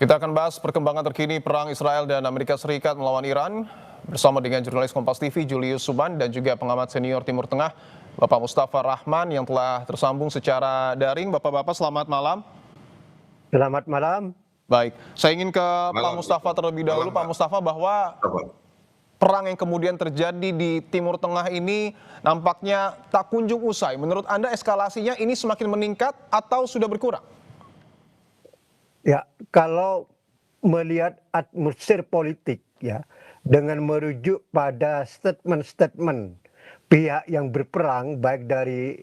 Kita akan bahas perkembangan terkini perang Israel dan Amerika Serikat melawan Iran bersama dengan jurnalis Kompas TV Julius Suban dan juga pengamat senior Timur Tengah Bapak Mustafa Rahman yang telah tersambung secara daring. Bapak-bapak selamat malam. Selamat malam. Baik, saya ingin ke Pak Malam. Mustafa terlebih dahulu. Pak Mustafa, bahwa perang yang kemudian terjadi di Timur Tengah ini nampaknya tak kunjung usai. Menurut Anda eskalasinya ini semakin meningkat atau sudah berkurang? Ya, kalau melihat atmosfer politik ya, dengan merujuk pada statement-statement pihak yang berperang baik dari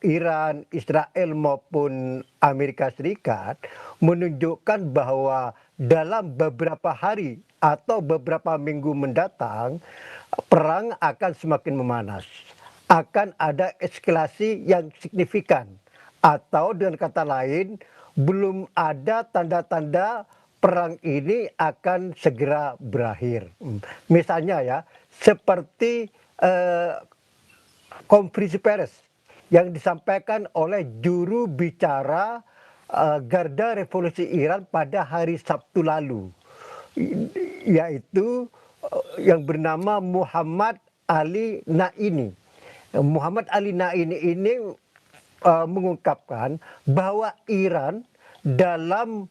Iran, Israel maupun Amerika Serikat menunjukkan bahwa dalam beberapa hari atau beberapa minggu mendatang perang akan semakin memanas. Akan ada eskalasi yang signifikan atau dengan kata lain belum ada tanda-tanda perang ini akan segera berakhir. Misalnya ya, seperti konferensi pers yang disampaikan oleh juru bicara Garda Revolusi Iran pada hari Sabtu lalu, yaitu yang bernama Muhammad Ali Naini. Muhammad Ali Naini ini mengungkapkan bahwa Iran dalam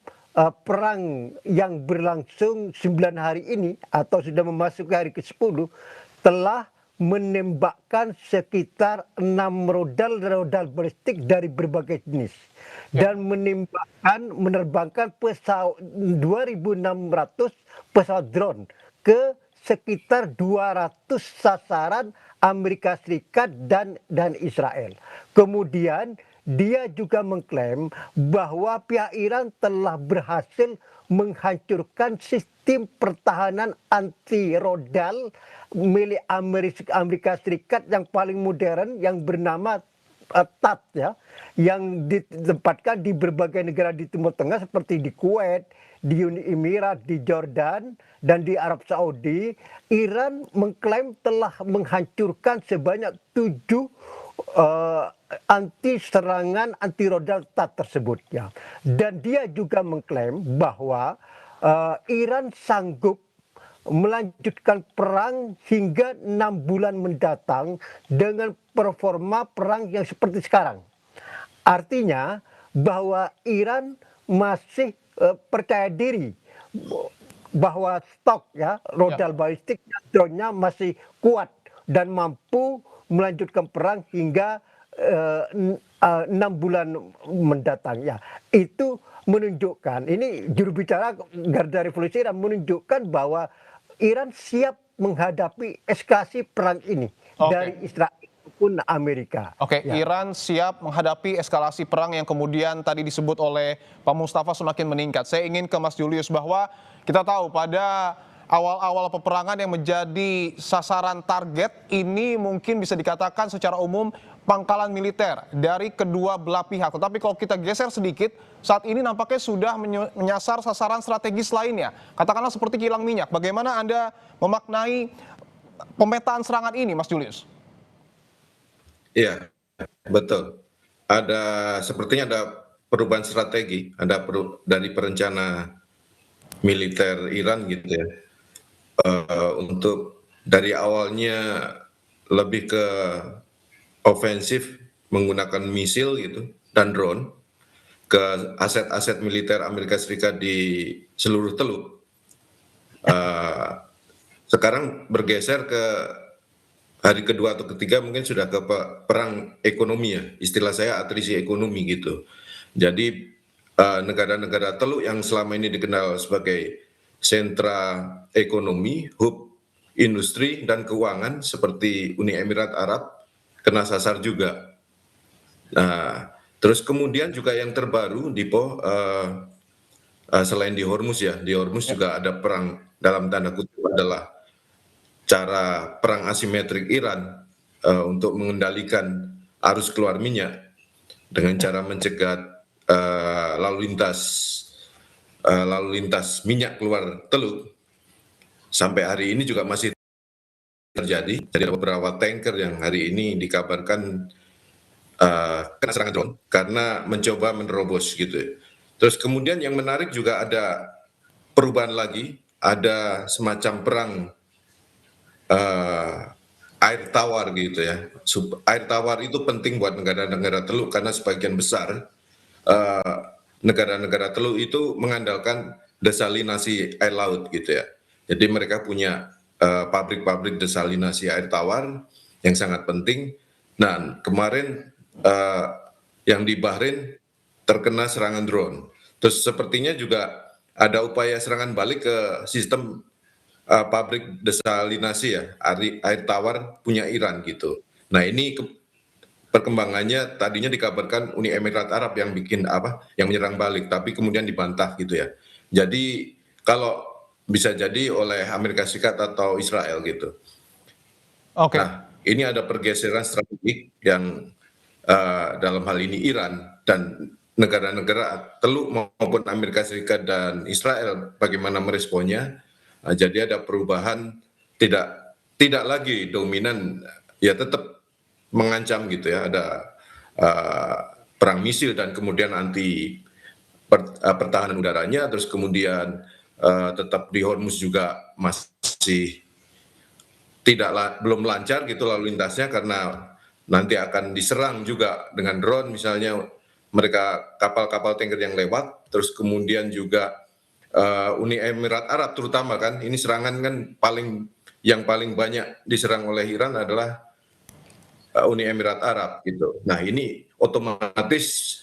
perang yang berlangsung 9 hari ini atau sudah memasuki hari ke-10 telah menembakkan sekitar 6 rudal balistik dari berbagai jenis dan menerbangkan pesawat 2.600 pesawat drone ke sekitar 200 sasaran Amerika Serikat dan Israel. Kemudian dia juga mengklaim bahwa pihak Iran telah berhasil menghancurkan sistem pertahanan anti rodal milik Amerika Serikat yang paling modern yang bernama THAAD ya, yang ditempatkan di berbagai negara di Timur Tengah seperti di Kuwait, di Uni Emirat, di Jordan, dan di Arab Saudi. Iran mengklaim telah menghancurkan sebanyak 7 serangan anti rodal THAAD tersebut ya. Dan dia juga mengklaim bahwa Iran sanggup melanjutkan perang hingga 6 bulan mendatang dengan performa perang yang seperti sekarang. Artinya bahwa Iran masih percaya diri bahwa stok ya rodal balistik drone-nya masih kuat dan mampu melanjutkan perang hingga 6 bulan mendatang ya. Itu menunjukkan, ini juru bicara Garda Revolusi Iran menunjukkan bahwa Iran siap menghadapi eskalasi perang ini dari Israel maupun Amerika. Ya. Iran siap menghadapi eskalasi perang yang kemudian tadi disebut oleh Pak Mustafa semakin meningkat. Saya ingin ke Mas Julius, bahwa kita tahu pada awal-awal peperangan yang menjadi sasaran target ini mungkin bisa dikatakan secara umum pangkalan militer dari kedua belah pihak. Tetapi kalau kita geser sedikit, saat ini nampaknya sudah menyasar sasaran strategis lainnya. Katakanlah seperti kilang minyak. Bagaimana Anda memaknai pemetaan serangan ini, Mas Julius? Iya, betul. Sepertinya ada perubahan strategi, dari perencana militer Iran gitu ya. Untuk dari awalnya lebih ke ofensif menggunakan misil gitu dan drone ke aset-aset militer Amerika Serikat di seluruh teluk. Sekarang bergeser ke hari kedua atau ketiga mungkin sudah ke perang ekonomi ya, istilah saya atrisi ekonomi gitu. Jadi negara-negara teluk yang selama ini dikenal sebagai sentra ekonomi, hub industri dan keuangan seperti Uni Emirat Arab kena sasar juga. Nah, terus kemudian juga yang terbaru selain di Hormuz ya, di Hormuz juga ada perang dalam tanda kutip adalah cara perang asimetrik Iran untuk mengendalikan arus keluar minyak dengan cara mencegat lalu lintas minyak keluar teluk. Sampai hari ini juga masih terjadi. Jadi ada beberapa tanker yang hari ini dikabarkan kena serangan drone karena mencoba menerobos gitu ya. Terus kemudian yang menarik juga ada perubahan lagi, ada semacam perang eh, air tawar gitu ya. Air tawar itu penting buat negara-negara Teluk karena sebagian besar eh, negara-negara Teluk itu mengandalkan desalinasi air laut gitu ya. Jadi mereka punya pabrik-pabrik desalinasi air tawar yang sangat penting. Nah, kemarin yang di Bahrain terkena serangan drone. Terus sepertinya juga ada upaya serangan balik ke sistem pabrik desalinasi ya, air tawar punya Iran gitu. Nah, ini perkembangannya tadinya dikabarkan Uni Emirat Arab yang bikin apa, yang menyerang balik, tapi kemudian dibantah gitu ya. Jadi kalau bisa jadi oleh Amerika Serikat atau Israel gitu. Oke. Nah, ini ada pergeseran strategik yang dalam hal ini Iran dan negara-negara Teluk maupun Amerika Serikat dan Israel bagaimana meresponnya. Jadi ada perubahan, tidak lagi dominan, ya tetap mengancam gitu ya, ada perang misil dan kemudian anti pertahanan udaranya, terus kemudian tetap di Hormuz juga masih belum lancar gitu lalu lintasnya karena nanti akan diserang juga dengan drone misalnya, mereka kapal-kapal tanker yang lewat, terus kemudian juga Uni Emirat Arab terutama kan, ini serangan kan yang paling banyak diserang oleh Iran adalah Uni Emirat Arab gitu. Nah, ini otomatis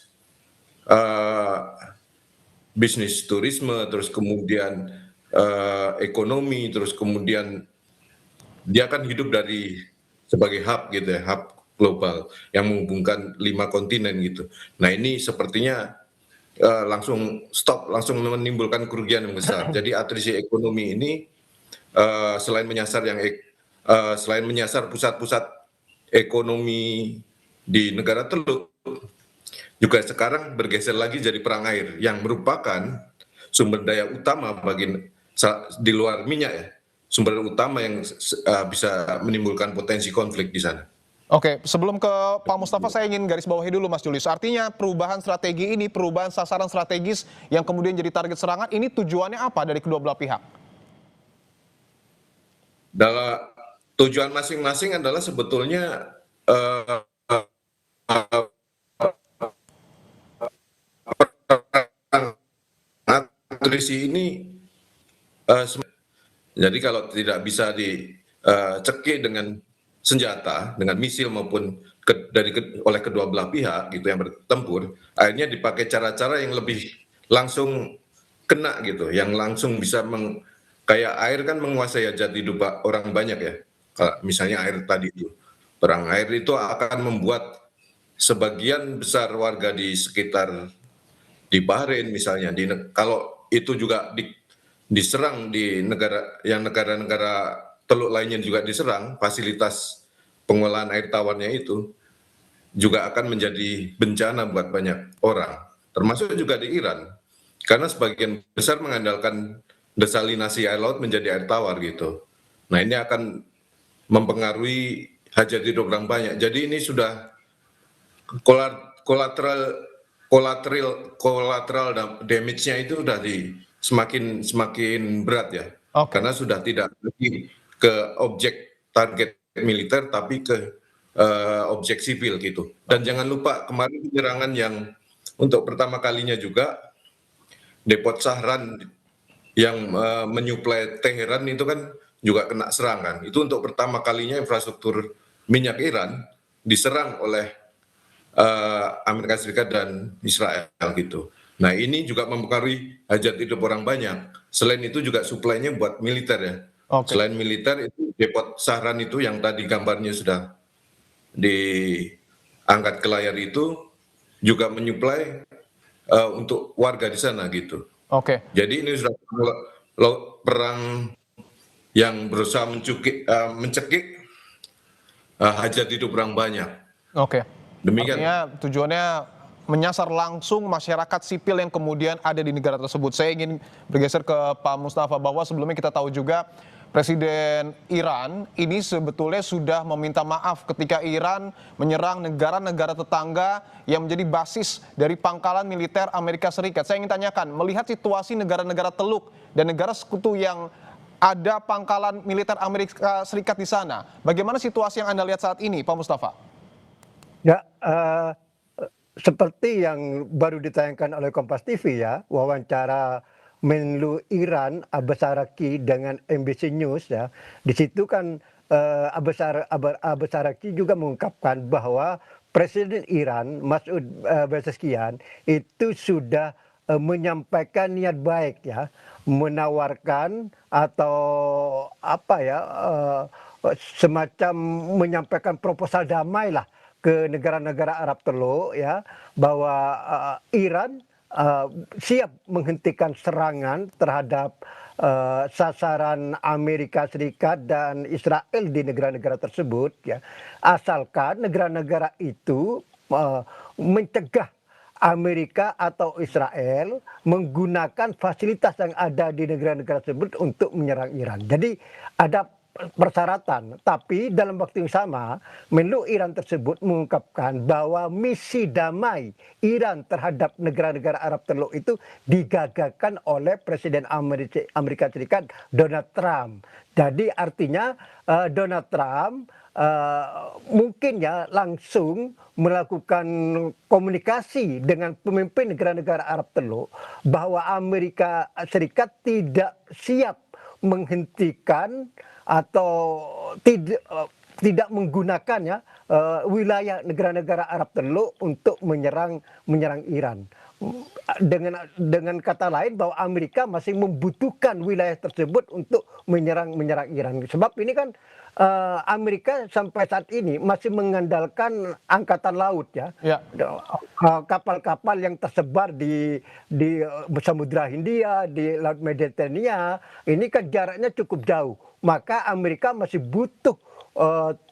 bisnis turisme, terus kemudian ekonomi, terus kemudian dia kan hidup dari sebagai hub gitu ya, hub global yang menghubungkan 5 kontinen gitu. Nah, ini sepertinya langsung stop, langsung menimbulkan kerugian yang besar. Jadi atrisi ekonomi ini selain menyasar pusat-pusat ekonomi di negara Teluk, juga sekarang bergeser lagi jadi perang air yang merupakan sumber daya utama di luar minyak ya, sumber utama yang bisa menimbulkan potensi konflik di sana. Oke, sebelum ke Pak Mustafa, saya ingin garis bawahi dulu Mas Julius. Artinya perubahan strategi ini, perubahan sasaran strategis yang kemudian jadi target serangan, ini tujuannya apa dari kedua belah pihak? Dalam tujuan masing-masing adalah sebetulnya nutrisi ini jadi kalau tidak bisa dicekik dengan senjata, dengan misil maupun oleh kedua belah pihak gitu yang bertempur, akhirnya dipakai cara-cara yang lebih langsung kena gitu, yang langsung bisa kayak air kan menguasai hajat hidup orang banyak ya. Misalnya air tadi itu, perang air itu akan membuat sebagian besar warga di sekitar di Bahrain misalnya, kalau itu juga diserang di negara-negara Teluk lainnya juga diserang, fasilitas pengolahan air tawarnya itu juga akan menjadi bencana buat banyak orang, termasuk juga di Iran, karena sebagian besar mengandalkan desalinasi air laut menjadi air tawar gitu. Nah, ini akan mempengaruhi hajat hidup orang banyak. Jadi ini sudah collateral damage-nya itu sudah semakin berat ya. Oke. Karena sudah tidak lagi ke objek target militer tapi ke objek sipil gitu. Dan jangan lupa kemarin penyerangan yang untuk pertama kalinya juga Depot Shahran yang menyuplai Teheran itu kan juga kena serangan. Itu untuk pertama kalinya infrastruktur minyak Iran diserang oleh Amerika Serikat dan Israel gitu. Nah, ini juga mempengaruhi hajat hidup orang banyak. Selain itu juga suplainya buat militer ya. Oke. Selain militer itu Depot Shahran itu yang tadi gambarnya sudah diangkat ke layar itu juga menyuplai untuk warga di sana gitu. Oke. Jadi ini sudah perang yang berusaha mencekik hajat hidup orang banyak. Oke. Demikian. Artinya tujuannya menyasar langsung masyarakat sipil yang kemudian ada di negara tersebut. Saya ingin bergeser ke Pak Mustafa bahwa sebelumnya kita tahu juga Presiden Iran ini sebetulnya sudah meminta maaf ketika Iran menyerang negara-negara tetangga yang menjadi basis dari pangkalan militer Amerika Serikat. Saya ingin tanyakan, melihat situasi negara-negara Teluk dan negara sekutu yang ada pangkalan militer Amerika Serikat di sana, bagaimana situasi yang Anda lihat saat ini, Pak Mustafa? Ya, seperti yang baru ditayangkan oleh Kompas TV ya, wawancara Menlu Iran Abbas Araqchi dengan MBC News ya. Di situ kan Abbas Araqchi juga mengungkapkan bahwa Presiden Iran Masoud Pezeshkian itu sudah menyampaikan niat baik ya, menawarkan atau apa ya, semacam menyampaikan proposal damai lah ke negara-negara Arab Teluk ya, bahwa Iran siap menghentikan serangan terhadap sasaran Amerika Serikat dan Israel di negara-negara tersebut ya, asalkan negara-negara itu mencegah Amerika atau Israel menggunakan fasilitas yang ada di negara-negara tersebut untuk menyerang Iran. Jadi ada persyaratan, tapi dalam waktu yang sama Menlu Iran tersebut mengungkapkan bahwa misi damai Iran terhadap negara-negara Arab Teluk itu digagalkan oleh Presiden Amerika Serikat Donald Trump. Jadi artinya Donald Trump mungkin ya langsung melakukan komunikasi dengan pemimpin negara-negara Arab Teluk bahwa Amerika Serikat tidak siap menghentikan atau tidak menggunakan ya wilayah negara-negara Arab Teluk untuk menyerang Iran. Dengan kata lain bahwa Amerika masih membutuhkan wilayah tersebut untuk menyerang Iran. Sebab ini kan Amerika sampai saat ini masih mengandalkan angkatan laut ya. Ya. Kapal-kapal yang tersebar di Samudra Hindia, di Laut Mediterania, ini kan jaraknya cukup jauh. Maka Amerika masih butuh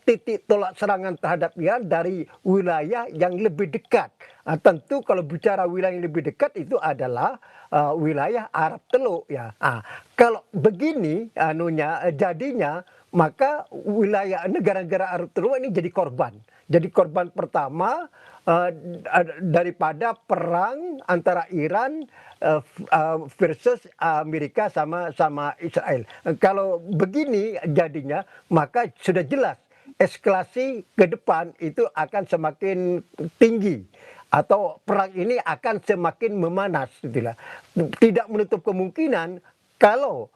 titik tolak serangan terhadap Iran dari wilayah yang lebih dekat. Tentu kalau bicara wilayah yang lebih dekat itu adalah wilayah Arab Teluk ya. Kalau begini jadinya, maka wilayah negara-negara Arab Teluk ini jadi korban. Jadi korban pertama daripada perang antara Iran versus Amerika sama Israel. Kalau begini jadinya, maka sudah jelas eskalasi ke depan itu akan semakin tinggi atau perang ini akan semakin memanas. Tidak menutup kemungkinan kalau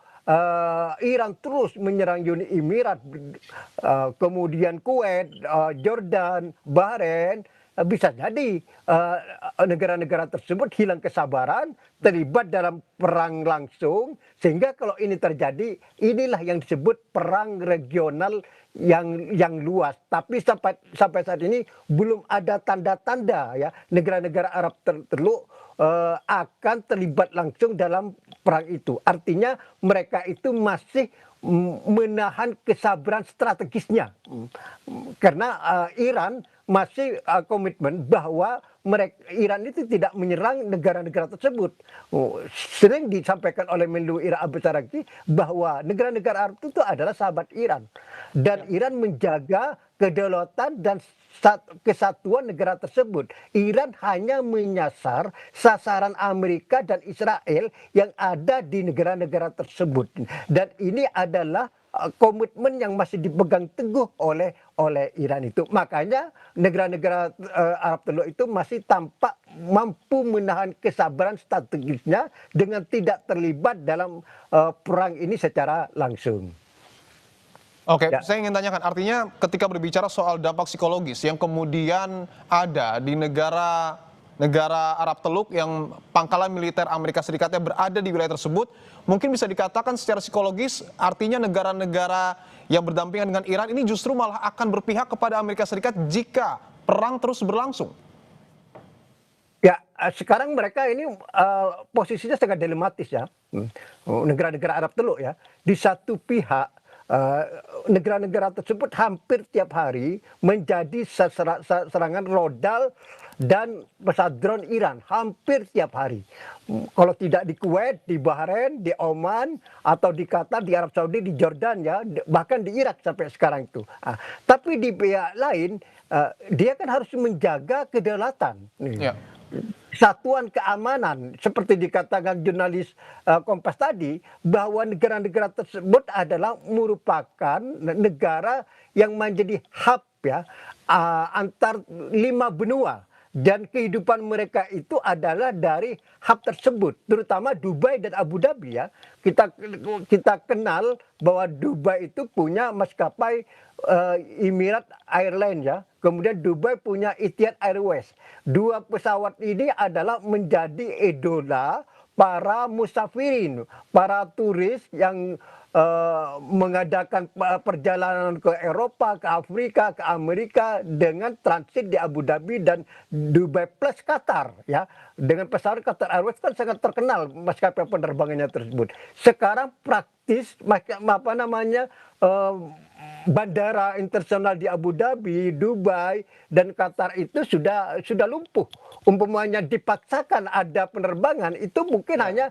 Iran terus menyerang Uni Emirat, kemudian Kuwait, Jordan, Bahrain, bisa jadi negara-negara tersebut hilang kesabaran, terlibat dalam perang langsung, sehingga kalau ini terjadi, inilah yang disebut perang regional yang luas. Tapi sampai saat ini belum ada tanda-tanda ya negara-negara Arab Teluk akan terlibat langsung dalam perang itu. Artinya mereka itu masih menahan kesabaran strategisnya, karena Iran masih komitmen bahwa Iran itu tidak menyerang negara-negara tersebut. Sering disampaikan oleh Menlu Iran Abbas Araqchi bahwa negara-negara Arab itu adalah sahabat Iran, dan Iran menjaga kedaulatan dan kesatuan negara tersebut. Iran hanya menyasar sasaran Amerika dan Israel yang ada di negara-negara tersebut, dan ini adalah komitmen yang masih dipegang teguh oleh Iran itu. Makanya negara-negara Arab Teluk itu masih tampak mampu menahan kesabaran strategisnya dengan tidak terlibat dalam perang ini secara langsung. Oke, Ya. saya ingin tanyakan, artinya ketika berbicara soal dampak psikologis yang kemudian ada di negara Arab Teluk yang pangkalan militer Amerika Serikatnya berada di wilayah tersebut, mungkin bisa dikatakan secara psikologis artinya negara-negara yang berdampingan dengan Iran ini justru malah akan berpihak kepada Amerika Serikat jika perang terus berlangsung. Ya, sekarang mereka ini posisinya sangat dilematis ya. Negara-negara Arab Teluk ya. Di satu pihak eh, negara-negara tersebut hampir tiap hari menjadi serangan rodal dan pesawat drone Iran hampir tiap hari. Kalau tidak di Kuwait, di Bahrain, di Oman, atau di Qatar, di Arab Saudi, di Jordan ya, bahkan di Irak sampai sekarang itu. Tapi di pihak lain, dia kan harus menjaga kedaulatan. Ya. Satuan keamanan seperti dikatakan jurnalis Kompas tadi, bahwa negara-negara tersebut adalah merupakan negara yang menjadi hub ya, antar 5 benua. Dan kehidupan mereka itu adalah dari hub tersebut, terutama Dubai dan Abu Dhabi ya. Kita kenal bahwa Dubai itu punya maskapai Emirat Airlines ya. Kemudian Dubai punya Etihad Airways. Dua pesawat ini adalah menjadi idola para musafirin, para turis yang mengadakan perjalanan ke Eropa, ke Afrika, ke Amerika dengan transit di Abu Dhabi dan Dubai plus Qatar ya. Dengan pesawat Qatar Airways kan sangat terkenal maskapai penerbangannya tersebut. Sekarang praktis bandara internasional di Abu Dhabi, Dubai dan Qatar itu sudah lumpuh. Umpamanya dipaksakan ada penerbangan itu mungkin hanya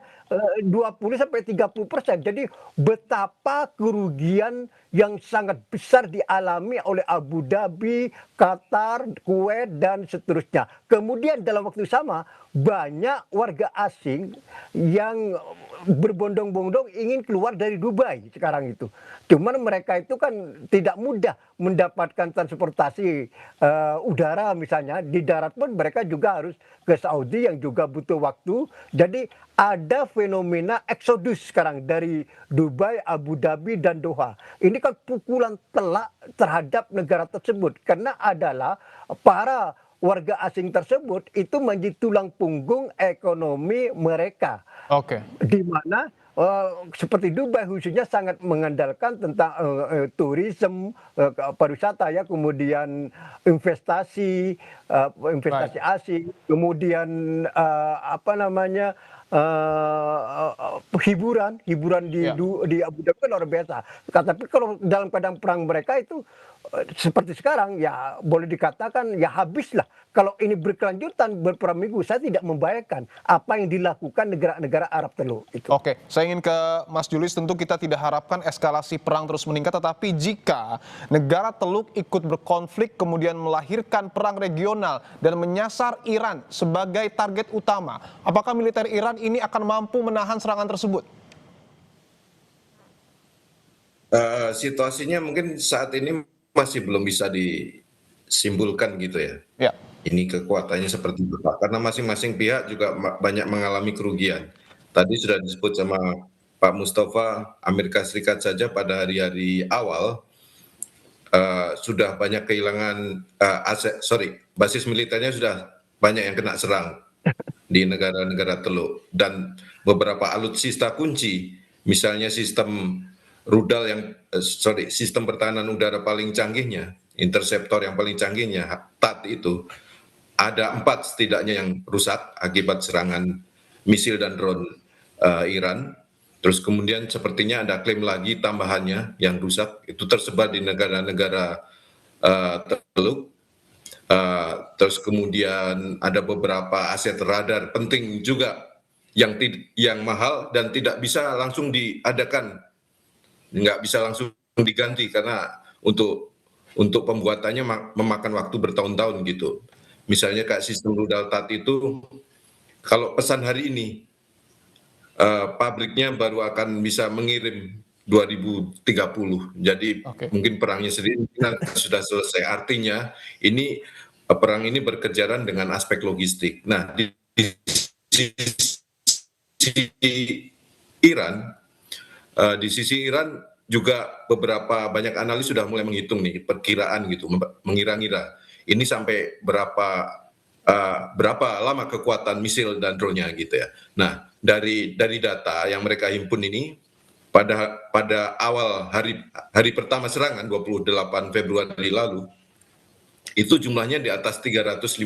20-30%. Jadi betapa kerugian yang sangat besar dialami oleh Abu Dhabi, Qatar, Kuwait dan seterusnya. Kemudian dalam waktu sama banyak warga asing yang berbondong-bondong ingin keluar dari Dubai sekarang itu. Cuman mereka itu kan tidak mudah mendapatkan transportasi udara misalnya. Di darat pun mereka juga harus ke Saudi yang juga butuh waktu. Jadi ada fenomena eksodus sekarang dari Dubai, Abu Dhabi dan Doha. Ini kan pukulan telak terhadap negara tersebut. Karena adalah para warga asing tersebut itu menjadi tulang punggung ekonomi mereka. Oke. Di mana seperti Dubai khususnya sangat mengandalkan tentang turisme, pariwisata ya, kemudian investasi asing, kemudian hiburan di Abu Dhabi kan luar biasa. Tapi kalau dalam keadaan perang mereka itu seperti sekarang ya boleh dikatakan ya habislah. Kalau ini berkelanjutan berperang minggu, saya tidak membayangkan apa yang dilakukan negara-negara Arab Teluk itu. Oke, saya ingin ke Mas Julius. Tentu kita tidak harapkan eskalasi perang terus meningkat, tetapi jika negara Teluk ikut berkonflik kemudian melahirkan perang regional dan menyasar Iran sebagai target utama, apakah militer Iran ini akan mampu menahan serangan tersebut? Situasinya mungkin saat ini masih belum bisa disimpulkan gitu ya. Ya. Ini kekuatannya seperti apa, karena masing-masing pihak juga banyak mengalami kerugian. Tadi sudah disebut sama Pak Mustafa, Amerika Serikat saja pada hari-hari awal sudah banyak kehilangan basis militernya sudah banyak yang kena serang di negara-negara Teluk, dan beberapa alutsista kunci, misalnya sistem sistem pertahanan udara paling canggihnya, interceptor yang paling canggihnya, THAAD itu, ada 4 setidaknya yang rusak akibat serangan misil dan drone Iran. Terus kemudian sepertinya ada klaim lagi tambahannya yang rusak, itu tersebar di negara-negara Teluk. Terus kemudian ada beberapa aset radar penting juga yang mahal dan tidak bisa langsung diadakan, nggak bisa langsung diganti karena untuk pembuatannya memakan waktu bertahun-tahun gitu. Misalnya kayak sistem rudal THAAD itu, kalau pesan hari ini, pabriknya baru akan bisa mengirim 2030. Jadi mungkin perangnya sendiri sudah selesai. Artinya ini perang ini berkejaran dengan aspek logistik. Nah, di sisi Iran juga beberapa banyak analis sudah mulai menghitung nih perkiraan gitu, mengira-ngira ini sampai berapa lama kekuatan misil dan drone-nya gitu ya. Nah, dari data yang mereka himpun ini pada awal hari pertama serangan 28 Februari lalu itu jumlahnya di atas 350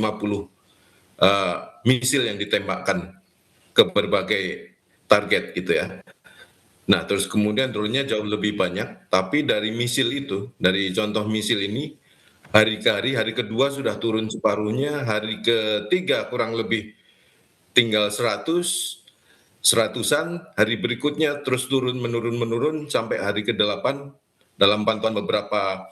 misil yang ditembakkan ke berbagai target gitu ya. Nah, terus kemudian drone-nya jauh lebih banyak, tapi dari misil itu, dari contoh misil ini, hari ke hari kedua sudah turun separuhnya, hari ketiga kurang lebih tinggal 100, seratusan, hari berikutnya terus menurun sampai hari ke-8 dalam pantauan beberapa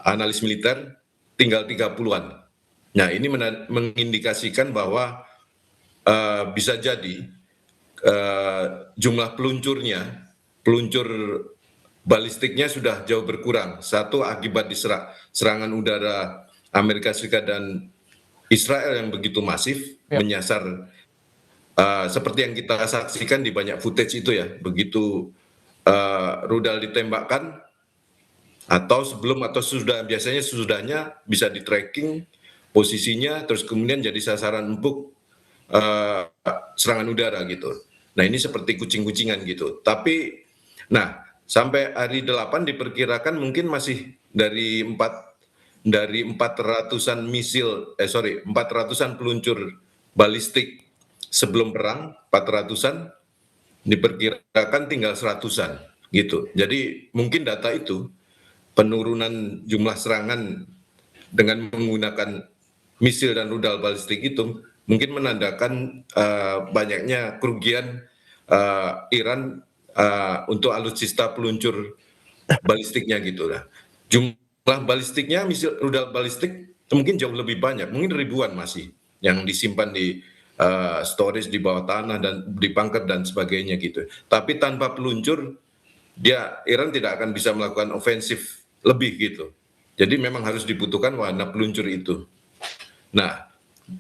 analis militer tinggal 30-an. Nah, ini mengindikasikan bahwa bisa jadi jumlah peluncur balistiknya sudah jauh berkurang. Satu akibat serangan udara Amerika Serikat dan Israel yang begitu masif Ya. menyasar seperti yang kita saksikan di banyak footage itu ya, begitu rudal ditembakkan atau sebelum atau sudah, biasanya sesudahnya bisa di tracking posisinya, terus kemudian jadi sasaran empuk serangan udara gitu. Nah, ini seperti kucing-kucingan gitu. Tapi, nah, sampai hari 8 diperkirakan mungkin masih dari 400-an 400-an peluncur balistik sebelum perang, 400-an diperkirakan tinggal 100-an gitu. Jadi mungkin data itu penurunan jumlah serangan dengan menggunakan misil dan rudal balistik itu mungkin menandakan banyaknya kerugian Iran untuk alutsista peluncur balistiknya gitu lah. Jumlah balistiknya, misil rudal balistik mungkin jauh lebih banyak, mungkin ribuan masih yang disimpan di storage di bawah tanah dan di bunker dan sebagainya gitu. Tapi tanpa peluncur, Iran tidak akan bisa melakukan ofensif lebih gitu. Jadi memang harus dibutuhkan wahana peluncur itu. Nah,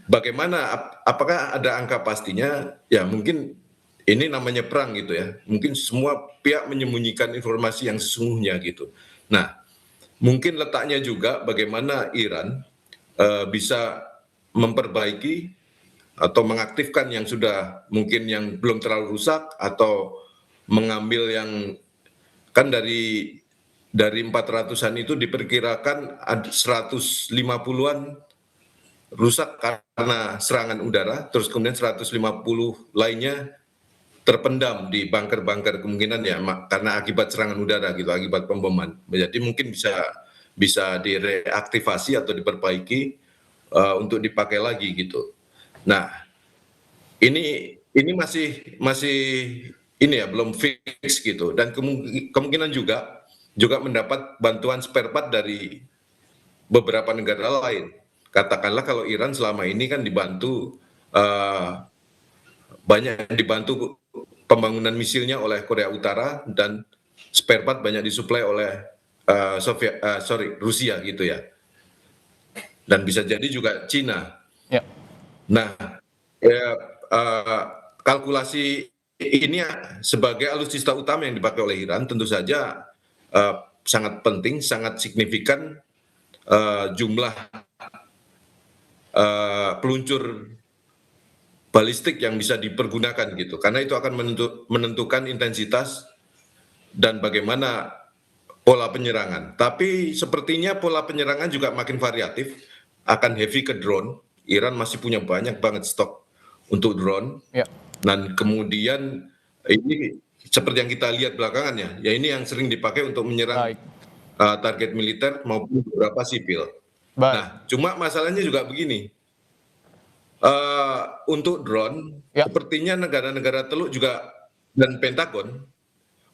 bagaimana? Apakah ada angka pastinya? Ya mungkin ini namanya perang gitu ya. Mungkin semua pihak menyembunyikan informasi yang sesungguhnya gitu. Nah, mungkin letaknya juga bagaimana Iran bisa memperbaiki atau mengaktifkan yang sudah mungkin yang belum terlalu rusak, atau mengambil yang kan dari 400-an itu diperkirakan 150-an rusak karena serangan udara, terus kemudian 150 lainnya terpendam di bunker-bunker, kemungkinan ya karena akibat serangan udara gitu, akibat pemboman. Jadi mungkin bisa direaktivasi atau diperbaiki untuk dipakai lagi gitu. Nah, ini masih ini ya belum fix gitu, dan kemungkinan juga mendapat bantuan spare part dari beberapa negara lain. Katakanlah kalau Iran selama ini kan banyak dibantu pembangunan misilnya oleh Korea Utara, dan spare part banyak disuplai oleh Rusia gitu ya. Dan bisa jadi juga Cina. Ya. Nah, ya, kalkulasi ini sebagai alutsista utama yang dipakai oleh Iran tentu saja sangat penting, sangat signifikan jumlah peluncur balistik yang bisa dipergunakan gitu, karena itu akan menentukan intensitas dan bagaimana pola penyerangan. Tapi sepertinya pola penyerangan juga makin variatif, akan heavy ke drone. Iran masih punya banyak banget stok untuk drone. Ya. Dan kemudian ini seperti yang kita lihat belakangan ya ini yang sering dipakai untuk menyerang target militer maupun beberapa sipil. Baik. Nah, cuma masalahnya juga begini. Untuk drone, sepertinya negara-negara Teluk juga dan Pentagon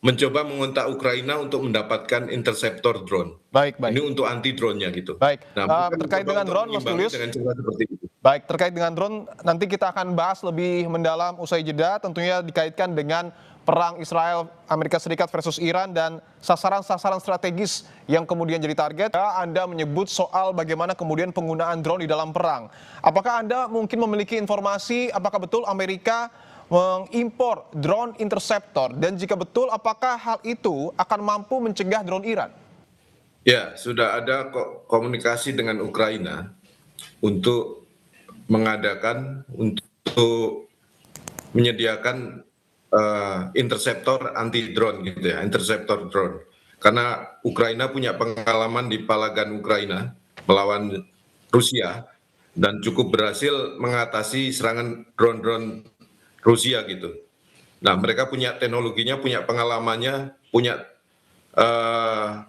mencoba mengontak Ukraina untuk mendapatkan interceptor drone. Baik. Ini untuk anti drone-nya gitu. Baik. Nah, terkait dengan drone, Mas Julius. dengan cara seperti itu. Baik, terkait dengan drone, nanti kita akan bahas lebih mendalam usai jeda, tentunya dikaitkan dengan perang Israel, Amerika Serikat versus Iran, dan sasaran-sasaran strategis yang kemudian jadi target. Anda menyebut soal bagaimana kemudian penggunaan drone di dalam perang. Apakah Anda mungkin memiliki informasi apakah betul Amerika mengimpor drone interceptor, dan jika betul apakah hal itu akan mampu mencegah drone Iran? Ya, sudah ada komunikasi dengan Ukraina untuk menyediakan interceptor anti drone gitu ya, interceptor drone. Karena Ukraina punya pengalaman di Palagan Ukraina melawan Rusia dan cukup berhasil mengatasi serangan drone-drone Rusia gitu. Nah, mereka punya teknologinya, punya pengalamannya, punya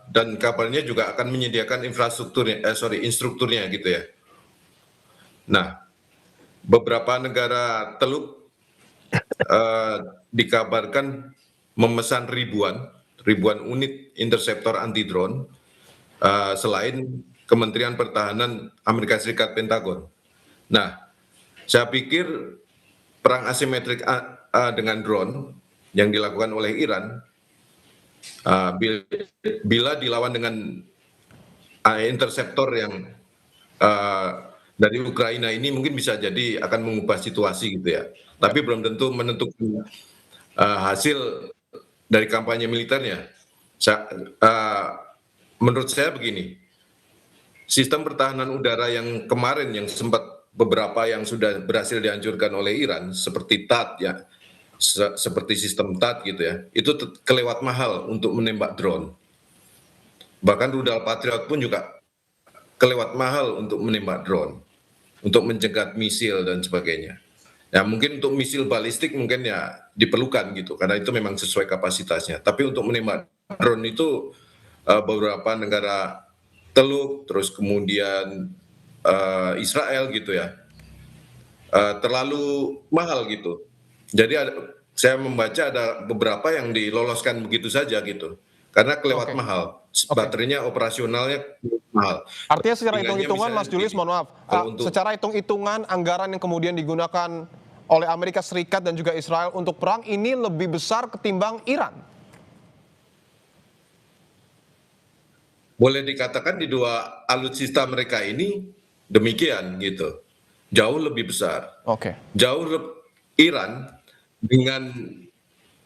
dan kabarnya juga akan menyediakan instrukturnya gitu ya. Nah, beberapa negara Teluk dikabarkan memesan ribuan unit interceptor anti drone selain Kementerian Pertahanan Amerika Serikat Pentagon. Nah, saya pikir perang asimetrik dengan drone yang dilakukan oleh Iran bila dilawan dengan interceptor yang dari Ukraina ini mungkin bisa jadi akan mengubah situasi gitu ya. Tapi belum tentu menentukan hasil dari kampanye militernya. Menurut saya begini, sistem pertahanan udara yang kemarin yang sempat beberapa yang sudah berhasil dihancurkan oleh Iran seperti THAAD ya, seperti sistem THAAD gitu ya, itu kelewat mahal untuk menembak drone. Bahkan rudal Patriot pun juga kelewat mahal untuk menembak drone, untuk mencegat misil dan sebagainya. Ya mungkin untuk misil balistik mungkin ya diperlukan gitu, karena itu memang sesuai kapasitasnya. Tapi untuk menembak drone itu beberapa negara Teluk, terus kemudian Israel gitu ya, terlalu mahal gitu. Jadi saya membaca ada beberapa yang diloloskan begitu saja gitu, karena kelewat mahal. Baterainya operasionalnya mahal. Artinya secara Tinggalnya hitung-hitungan, Mas misalnya Julius, begini, mohon maaf, kalau untuk secara hitung-hitungan anggaran yang kemudian digunakan oleh Amerika Serikat dan juga Israel untuk perang ini lebih besar ketimbang Iran. boleh dikatakan di dua alutsista mereka ini demikian gitu, jauh lebih besar. Oke. Iran dengan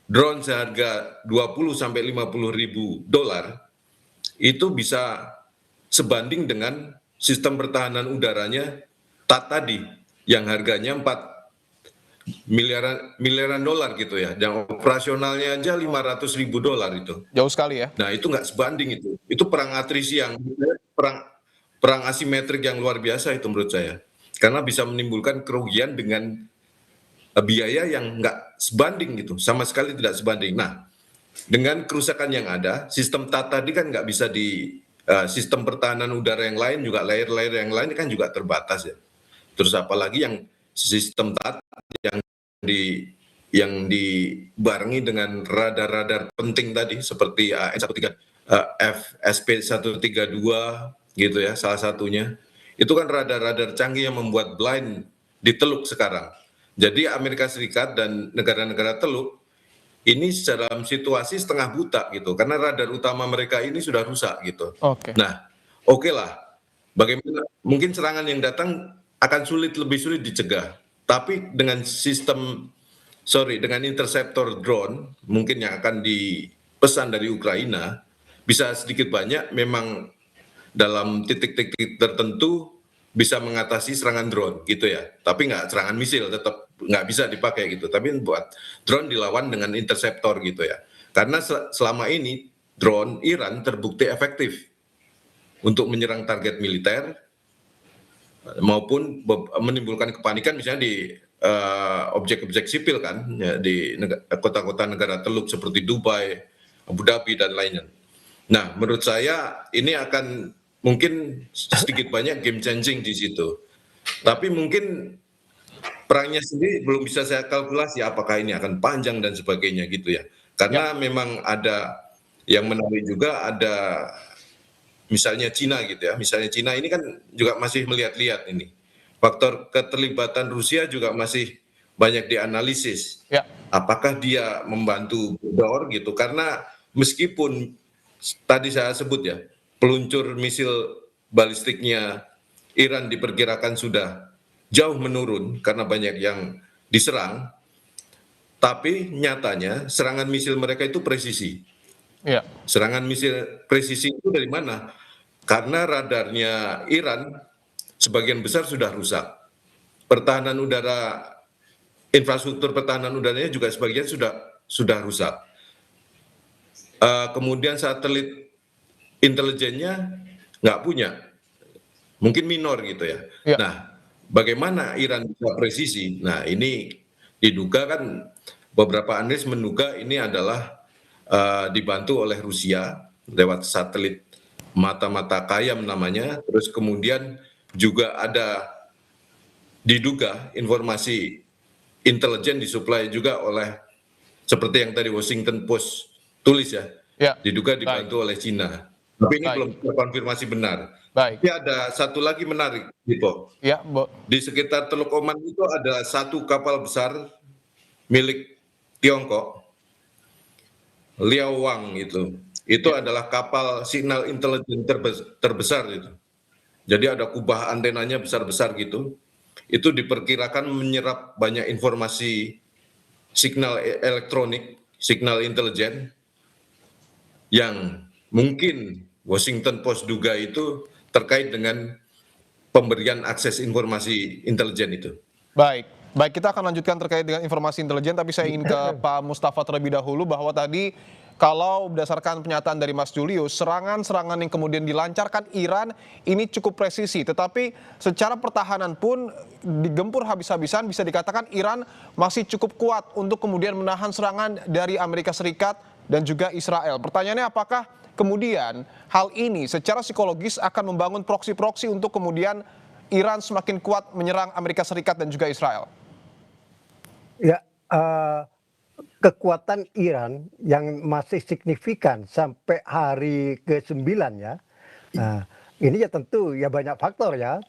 drone seharga 20 sampai 50 ribu dolar itu bisa sebanding dengan sistem pertahanan udaranya THAAD tadi yang harganya 4 miliaran dolar gitu ya, yang operasionalnya aja 500 ribu dolar itu. Jauh sekali ya. Nah itu nggak sebanding itu perang atrisi yang perang asimetrik yang luar biasa itu menurut saya, karena bisa menimbulkan kerugian dengan biaya yang nggak sebanding gitu, sama sekali tidak sebanding. Nah, dengan kerusakan yang ada, sistem THAAD tadi kan nggak bisa sistem pertahanan udara yang lain juga layer-layer yang lain kan juga terbatas ya. Terus apalagi yang sistem THAAD yang dibarengi dengan radar-radar penting tadi seperti FSP-132 gitu ya salah satunya. Itu kan radar-radar canggih yang membuat blind di Teluk sekarang. Jadi Amerika Serikat dan negara-negara Teluk ini dalam situasi setengah buta gitu, karena radar utama mereka ini sudah rusak gitu. Oke. Nah, oke lah, bagaimana mungkin serangan yang datang akan lebih sulit dicegah, tapi dengan dengan interceptor drone mungkin yang akan dipesan dari Ukraina bisa sedikit banyak memang dalam titik-titik tertentu bisa mengatasi serangan drone gitu ya, tapi nggak serangan misil, tetap nggak bisa dipakai gitu, tapi buat drone dilawan dengan interceptor gitu ya, karena selama ini drone Iran terbukti efektif untuk menyerang target militer maupun menimbulkan kepanikan misalnya di objek-objek sipil kan ya, di kota-kota negara Teluk seperti Dubai, Abu Dhabi dan lainnya. Nah menurut saya ini akan mungkin sedikit banyak game changing di situ. Tapi mungkin perangnya sendiri belum bisa saya kalkulasi apakah ini akan panjang dan sebagainya gitu ya. Karena memang ada yang menarik juga, ada misalnya Cina gitu ya. Misalnya Cina ini kan juga masih melihat-lihat ini. Faktor keterlibatan Rusia juga masih banyak dianalisis. Ya. Apakah dia membantu Bodor gitu, karena meskipun tadi saya sebut ya, peluncur misil balistiknya Iran diperkirakan sudah jauh menurun karena banyak yang diserang, tapi nyatanya serangan misil mereka itu presisi. Ya. Serangan misil presisi itu dari mana? Karena radarnya Iran sebagian besar sudah rusak. Pertahanan udara, infrastruktur pertahanan udaranya juga sebagian sudah rusak. Kemudian satelit intelijennya nggak punya, mungkin minor gitu ya. Ya. Nah, bagaimana Iran bisa presisi? Nah, ini diduga kan beberapa analis menduga ini adalah dibantu oleh Rusia lewat satelit mata-mata Kayam namanya, terus kemudian juga ada diduga informasi intelijen disuplai juga oleh seperti yang tadi Washington Post tulis ya, Ya, diduga baik, dibantu oleh Cina. Tapi ini baik, belum terkonfirmasi benar. baik. Tapi ada satu lagi menarik, Dipo. Ya, Di sekitar Teluk Oman itu ada satu kapal besar milik Tiongkok, Liao Wang itu. Itu ya, adalah kapal signal intelijen terbesar itu. Jadi ada kubah antenanya besar-besar gitu. Itu diperkirakan menyerap banyak informasi signal elektronik, signal intelijen yang mungkin Washington Post duga itu terkait dengan pemberian akses informasi intelijen itu. baik. Baik, kita akan lanjutkan terkait dengan informasi intelijen, tapi saya ingin ke Pak Mustafa terlebih dahulu bahwa tadi kalau berdasarkan pernyataan dari Mas Julius, serangan-serangan yang kemudian dilancarkan Iran ini cukup presisi, tetapi secara pertahanan pun digempur habis-habisan, bisa dikatakan Iran masih cukup kuat untuk kemudian menahan serangan dari Amerika Serikat dan juga Israel. Pertanyaannya apakah kemudian hal ini secara psikologis akan membangun proksi-proksi untuk kemudian Iran semakin kuat menyerang Amerika Serikat dan juga Israel? Ya, kekuatan Iran yang masih signifikan sampai hari ke-9 ya. Nah, ini ya tentu ya banyak faktor ya.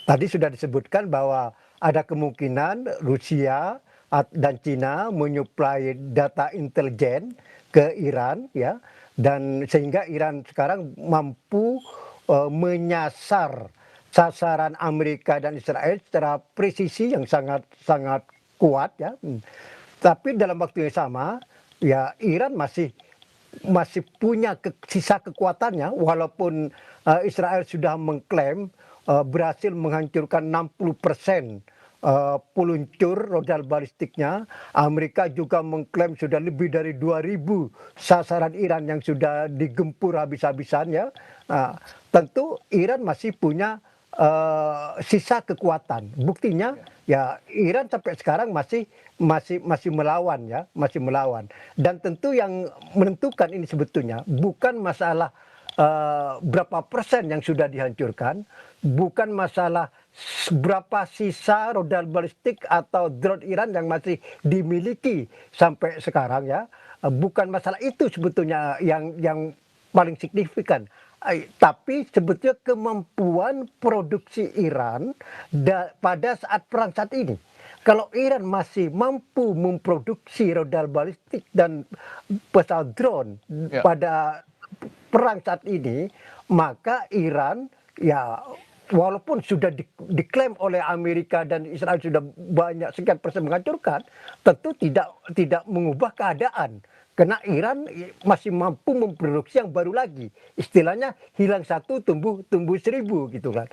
Tadi sudah disebutkan bahwa ada kemungkinan Rusia dan Cina menyuplai data intelijen ke Iran ya, dan sehingga Iran sekarang mampu menyasar sasaran Amerika dan Israel secara presisi yang sangat sangat kuat ya. Tapi dalam waktu yang sama ya Iran masih punya sisa kekuatannya, walaupun Israel sudah mengklaim berhasil menghancurkan 60% peluncur rudal balistiknya. Amerika juga mengklaim sudah lebih dari 2.000 sasaran Iran yang sudah digempur habis-habisan ya. Tentu Iran masih punya sisa kekuatan. Buktinya ya Iran sampai sekarang masih melawan ya, masih melawan. Dan tentu yang menentukan ini sebetulnya bukan masalah berapa persen yang sudah dihancurkan, bukan masalah berapa sisa rudal balistik atau drone Iran yang masih dimiliki sampai sekarang ya. Bukan masalah itu sebetulnya yang paling signifikan. Tapi sebetulnya kemampuan produksi Iran pada saat perang saat ini. Kalau Iran masih mampu memproduksi rudal balistik dan pesawat drone pada perang saat ini, maka Iran ya walaupun sudah diklaim oleh Amerika dan Israel sudah banyak sekian persen menghancurkan, tentu tidak mengubah keadaan. Karena Iran masih mampu memproduksi yang baru lagi. Istilahnya hilang satu tumbuh 1.000 gitu kan.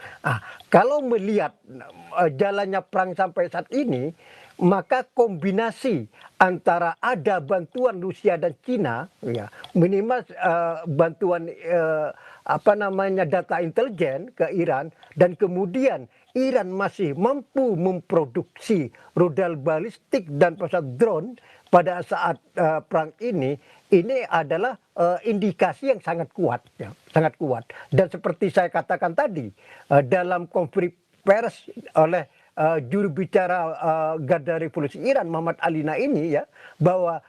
Kalau melihat jalannya perang sampai saat ini, maka kombinasi antara ada bantuan Rusia dan Cina, ya minimal bantuan data intelijen ke Iran, dan kemudian Iran masih mampu memproduksi rudal balistik dan pesawat drone pada saat perang ini adalah indikasi yang sangat kuat, ya, sangat kuat. Dan seperti saya katakan tadi, dalam konferensi pers oleh juru bicara Garda Revolusi Iran Muhammad Ali Naini ya, bahwa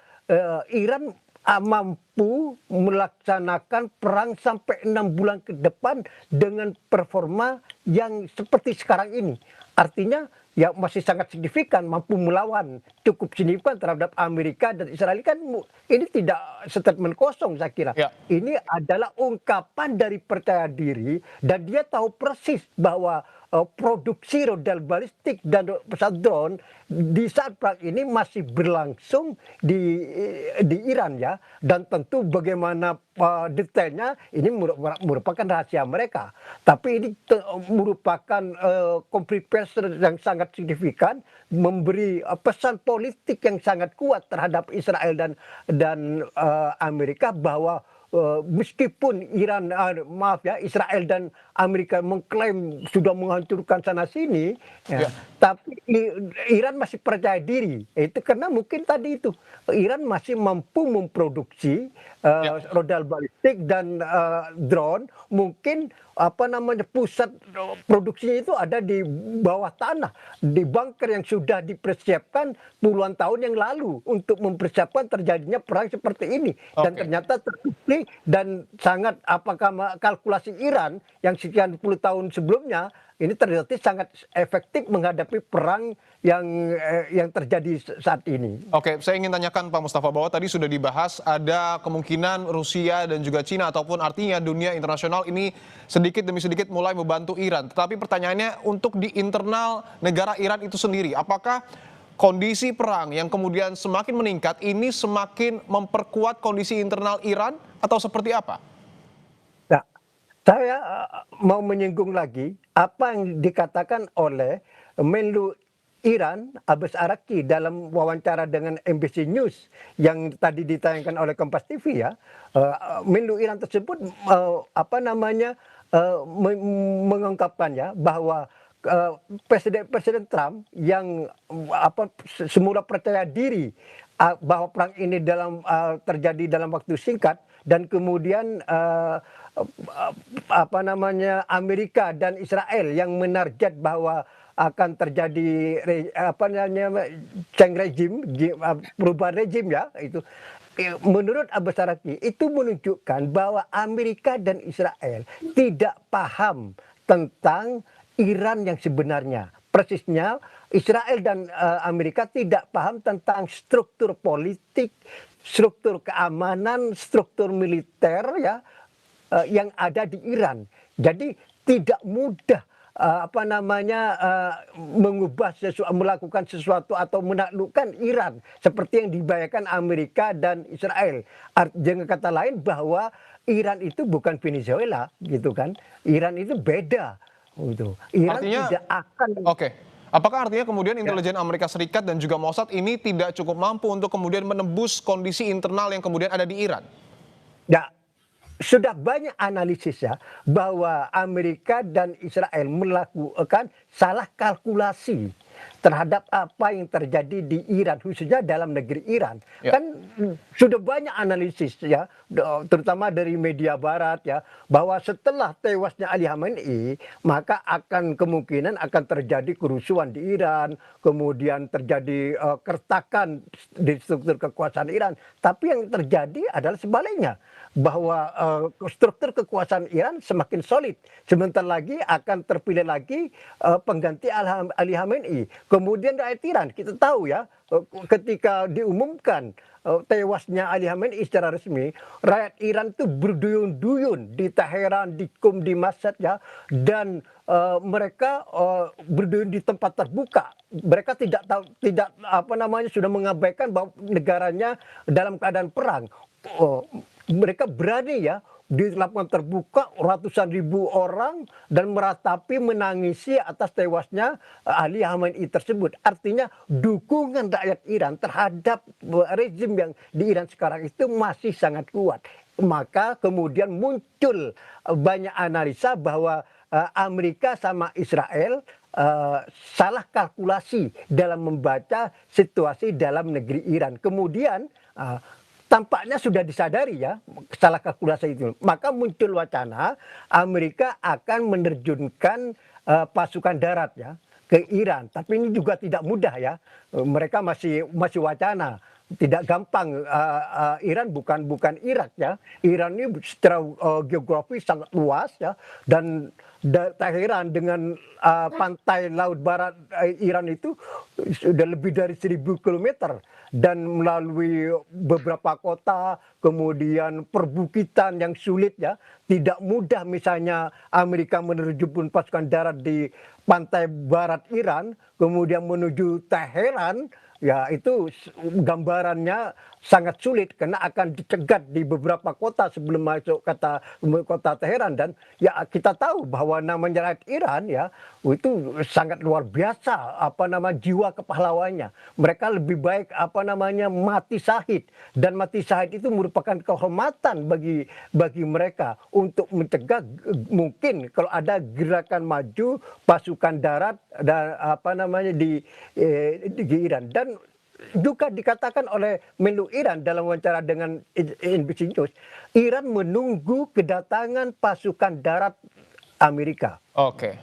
Iran mampu melaksanakan perang sampai 6 bulan ke depan dengan performa yang seperti sekarang ini. Artinya ya masih sangat signifikan, mampu melawan cukup signifikan terhadap Amerika dan Israel. Kan ini tidak statement kosong saya kira. Ya. Ini adalah ungkapan dari percaya diri, dan dia tahu persis bahwa produksi rudal balistik dan pesawat drone di saat perang ini masih berlangsung di Iran ya, dan tentu bagaimana detailnya ini merupakan rahasia mereka. Tapi ini merupakan konflik pers yang sangat signifikan, memberi pesan politik yang sangat kuat terhadap Israel dan Amerika bahwa meskipun maaf ya, Israel dan Amerika mengklaim sudah menghancurkan sana sini, ya, Ya. tapi Iran masih percaya diri. Itu karena mungkin tadi itu Iran masih mampu memproduksi Ya. rudal balistik dan drone. Mungkin pusat produksinya itu ada di bawah tanah, di bunker yang sudah dipersiapkan puluhan tahun yang lalu untuk mempersiapkan terjadinya perang seperti ini. Dan Oke. ternyata terbukti dan sangat kalkulasi Iran yang sekian puluh tahun sebelumnya ini ternyata sangat efektif menghadapi perang yang terjadi saat ini. Oke, saya ingin tanyakan Pak Mustafa bahwa tadi sudah dibahas ada kemungkinan Rusia dan juga Cina ataupun artinya dunia internasional ini sedikit demi sedikit mulai membantu Iran. Tetapi pertanyaannya untuk di internal negara Iran itu sendiri, apakah kondisi perang yang kemudian semakin meningkat ini semakin memperkuat kondisi internal Iran atau seperti apa? Nah, saya mau menyinggung lagi apa yang dikatakan oleh Menlu Iran, Abbas Araqchi, dalam wawancara dengan MBC News yang tadi ditayangkan oleh Kompas TV ya. Menlu Iran tersebut mengungkapkan ya bahwa Presiden Trump yang semula percaya diri bahwa perang ini terjadi dalam waktu singkat dan kemudian Amerika dan Israel yang menarget bahwa akan terjadi perubahan rejim ya itu. Menurut Abbas Araqchi itu menunjukkan bahwa Amerika dan Israel tidak paham tentang Iran yang sebenarnya. Persisnya Israel dan Amerika tidak paham tentang struktur politik, struktur keamanan, struktur militer ya yang ada di Iran. Jadi tidak mudah melakukan sesuatu atau menaklukkan Iran seperti yang dibayangkan Amerika dan Israel. Dengan kata lain bahwa Iran itu bukan Venezuela gitu kan. Iran itu beda. Gitu. Iran Artinya, tidak akan. oke. Apakah artinya kemudian intelijen Amerika Serikat dan juga Mossad ini tidak cukup mampu untuk kemudian menembus kondisi internal yang kemudian ada di Iran? Ya, sudah banyak analisis ya bahwa Amerika dan Israel melakukan salah kalkulasi terhadap apa yang terjadi di Iran, khususnya dalam negeri Iran. Ya. Kan sudah banyak analisis ya, terutama dari media barat ya, bahwa setelah tewasnya Ali Khamenei, maka kemungkinan akan terjadi kerusuhan di Iran, kemudian terjadi keretakan di struktur kekuasaan Iran. Tapi yang terjadi adalah sebaliknya, bahwa struktur kekuasaan Iran semakin solid. Sebentar lagi akan terpilih lagi pengganti Ali Khamenei. Kemudian rakyat Iran, kita tahu ya, ketika diumumkan tewasnya Ali Khamenei secara resmi, rakyat Iran itu berduyun-duyun di Teheran, di Qum, di Mashhad ya, dan mereka berduyun di tempat terbuka. Mereka sudah mengabaikan bahwa negaranya dalam keadaan perang. Mereka berani ya di lapangan terbuka ratusan ribu orang dan meratapi menangisi atas tewasnya Ali Khamenei tersebut. Artinya dukungan rakyat Iran terhadap rezim yang di Iran sekarang itu masih sangat kuat. Maka kemudian muncul banyak analisa bahwa Amerika sama Israel salah kalkulasi dalam membaca situasi dalam negeri Iran. Kemudian tampaknya sudah disadari ya salah kalkulasi itu. Maka muncul wacana Amerika akan menerjunkan pasukan darat ya ke Iran. Tapi ini juga tidak mudah ya. Mereka masih wacana. Tidak gampang. Iran bukan Irak ya. Iran ini secara geografi sangat luas ya, dan Teheran dengan pantai laut barat Iran itu sudah lebih dari 1.000 kilometer dan melalui beberapa kota, kemudian perbukitan yang sulit ya. Tidak mudah misalnya Amerika menerjunkan pasukan darat di pantai barat Iran, kemudian menuju Teheran ya itu gambarannya sangat sulit karena akan dicegat di beberapa kota sebelum masuk kota Teheran. Dan ya kita tahu bahwa namanya rakyat Iran ya itu sangat luar biasa jiwa kepahlawannya. Mereka lebih baik mati syahid, dan mati syahid itu merupakan kehormatan bagi mereka untuk mencegah mungkin kalau ada gerakan maju pasukan darat dan di Iran. Dan juga dikatakan oleh Menlu Iran dalam wawancara dengan NBC News, Iran menunggu kedatangan pasukan darat Amerika. Oke.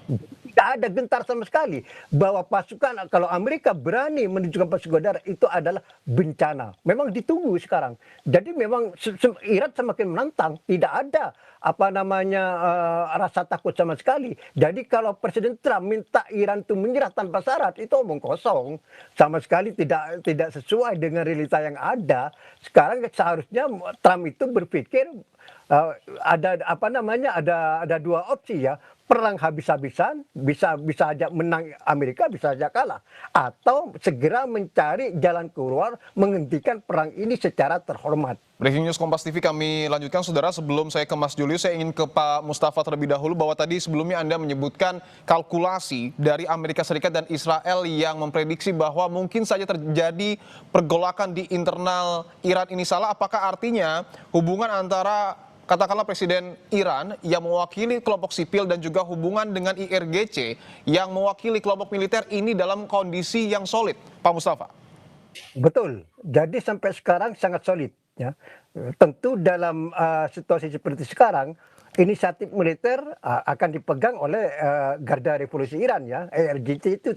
Tidak ada gentar sama sekali bahwa pasukan, kalau Amerika berani menunjukkan pasukan darat, itu adalah bencana. Memang ditunggu sekarang. Jadi memang Iran semakin menantang. Tidak ada rasa takut sama sekali. Jadi kalau Presiden Trump minta Iran itu menyerah tanpa syarat, itu omong kosong. Sama sekali tidak sesuai dengan realita yang ada. Sekarang seharusnya Trump itu berpikir ada dua opsi ya. Perang habis-habisan, bisa aja menang Amerika, bisa aja kalah. Atau segera mencari jalan keluar, menghentikan perang ini secara terhormat. Breaking News Kompas TV kami lanjutkan, saudara. Sebelum saya ke Mas Julius, saya ingin ke Pak Mustafa terlebih dahulu, bahwa tadi sebelumnya Anda menyebutkan kalkulasi dari Amerika Serikat dan Israel yang memprediksi bahwa mungkin saja terjadi pergolakan di internal Iran ini salah. Apakah artinya hubungan antara katakanlah Presiden Iran yang mewakili kelompok sipil dan juga hubungan dengan IRGC yang mewakili kelompok militer ini dalam kondisi yang solid, Pak Mustafa? Betul. Jadi sampai sekarang sangat solid. Ya. Tentu dalam situasi seperti sekarang, inisiatif militer akan dipegang oleh Garda Revolusi Iran ya, IRGC itu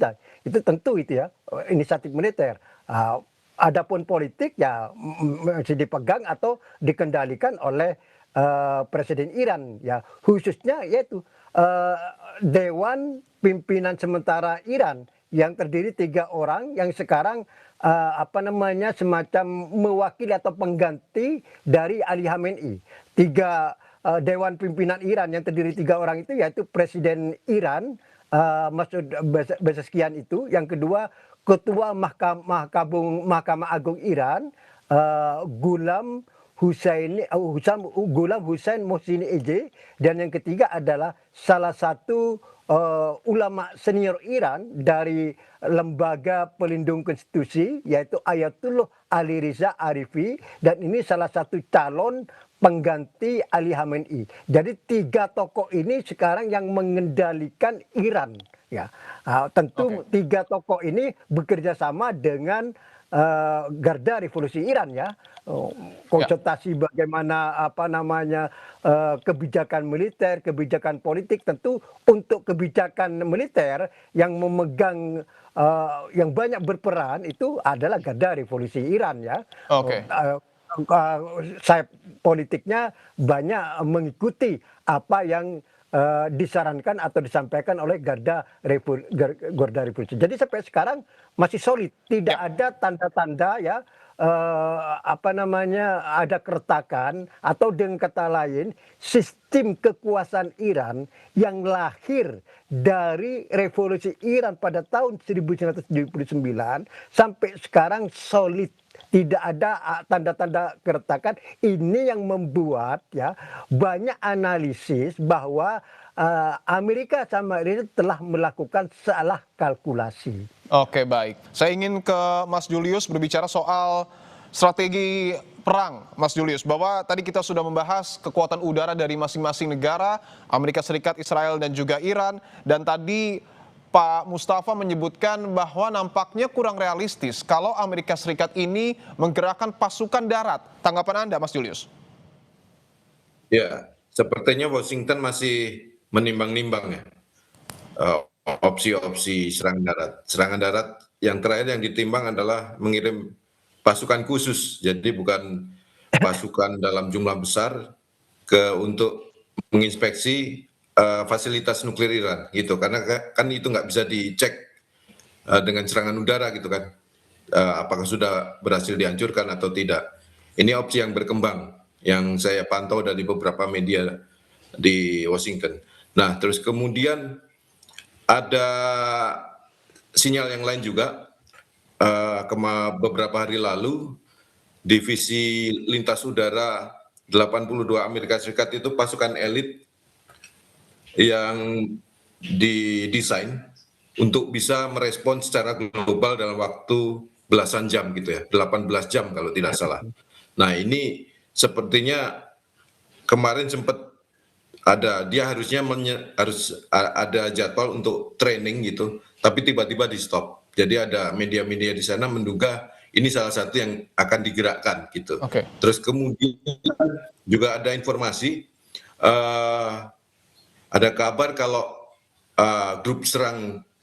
tentu itu ya, inisiatif militer. Adapun politik ya masih dipegang atau dikendalikan oleh Presiden Iran ya, khususnya yaitu Dewan Pimpinan Sementara Iran yang terdiri 3 orang yang sekarang semacam mewakili atau pengganti dari Ali Khamenei. 3 Dewan Pimpinan Iran yang terdiri 3 orang itu yaitu Presiden Iran Masoud Pezeshkian itu, yang kedua Ketua Mahkamah Agung Iran Ghulam Hussein Mohseni Ejei, dan yang ketiga adalah salah satu ulama senior Iran dari Lembaga Pelindung Konstitusi yaitu Ayatullah Ali Riza Arifi, dan ini salah satu calon pengganti Ali Khamenei. Jadi 3 tokoh ini sekarang yang mengendalikan Iran ya. Tentu 3 tokoh ini bekerja sama dengan Garda Revolusi Iran ya, konsultasi bagaimana kebijakan militer, kebijakan politik. Tentu untuk kebijakan militer yang memegang yang banyak berperan itu adalah Garda Revolusi Iran ya. Saya politiknya banyak mengikuti apa yang disarankan atau disampaikan oleh Garda Revolusi. Jadi sampai sekarang masih solid, tidak ada tanda-tanda ya ada keretakan, atau dengan kata lain sistem kekuasaan Iran yang lahir dari revolusi Iran pada tahun 1979 sampai sekarang solid. Tidak ada tanda-tanda keretakan. Ini yang membuat ya banyak analisis bahwa Amerika sama Iran telah melakukan salah kalkulasi. Oke, baik. Saya ingin ke Mas Julius berbicara soal strategi perang, Mas Julius. Bahwa tadi kita sudah membahas kekuatan udara dari masing-masing negara, Amerika Serikat, Israel, dan juga Iran. Dan tadi Pak Mustafa menyebutkan bahwa nampaknya kurang realistis kalau Amerika Serikat ini menggerakkan pasukan darat. Tanggapan Anda, Mas Julius? Ya, sepertinya Washington masih menimbang-nimbang ya opsi-opsi serangan darat. Serangan darat yang terakhir yang ditimbang adalah mengirim pasukan khusus, jadi bukan pasukan dalam jumlah besar untuk menginspeksi fasilitas nuklir Iran gitu, karena kan itu nggak bisa dicek dengan serangan udara gitu kan, apakah sudah berhasil dihancurkan atau tidak. Ini opsi yang berkembang yang saya pantau dari beberapa media di Washington. Nah, terus kemudian ada sinyal yang lain juga beberapa hari lalu divisi lintas udara 82 Amerika Serikat itu pasukan elit yang didesain untuk bisa merespon secara global dalam waktu belasan jam gitu ya, 18 jam kalau tidak salah. Nah ini sepertinya kemarin sempat dia harusnya harus ada jadwal untuk training gitu, tapi tiba-tiba di stop. Jadi ada media-media di sana menduga ini salah satu yang akan digerakkan gitu. Oke. Terus kemudian juga ada informasi, ada kabar kalau grup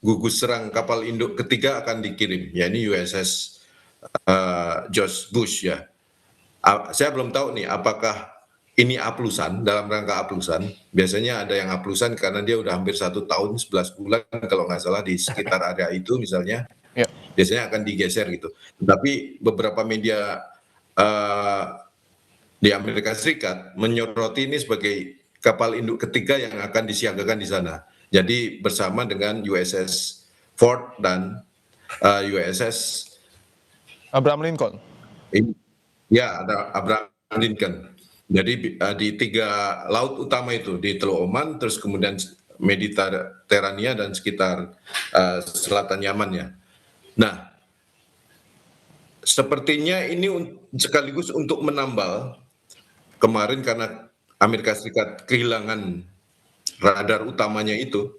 gugus serang kapal induk ketiga akan dikirim, yakni USS George Bush ya. Saya belum tahu nih apakah ini aplusan, dalam rangka aplusan. Biasanya ada yang aplusan karena dia udah hampir 1 tahun 11 bulan kalau nggak salah di sekitar area itu misalnya. Ya. Biasanya akan digeser gitu. Tapi beberapa media di Amerika Serikat menyoroti ini sebagai kapal induk ketiga yang akan disiagakan di sana. Jadi bersama dengan USS Ford dan USS Abraham Lincoln. Ya, ada Abraham Lincoln. Jadi di 3 laut utama itu, di Teluk Oman, terus kemudian Mediterania dan sekitar selatan Yaman ya. Nah, sepertinya ini sekaligus untuk menambal kemarin karena Amerika Serikat kehilangan radar utamanya itu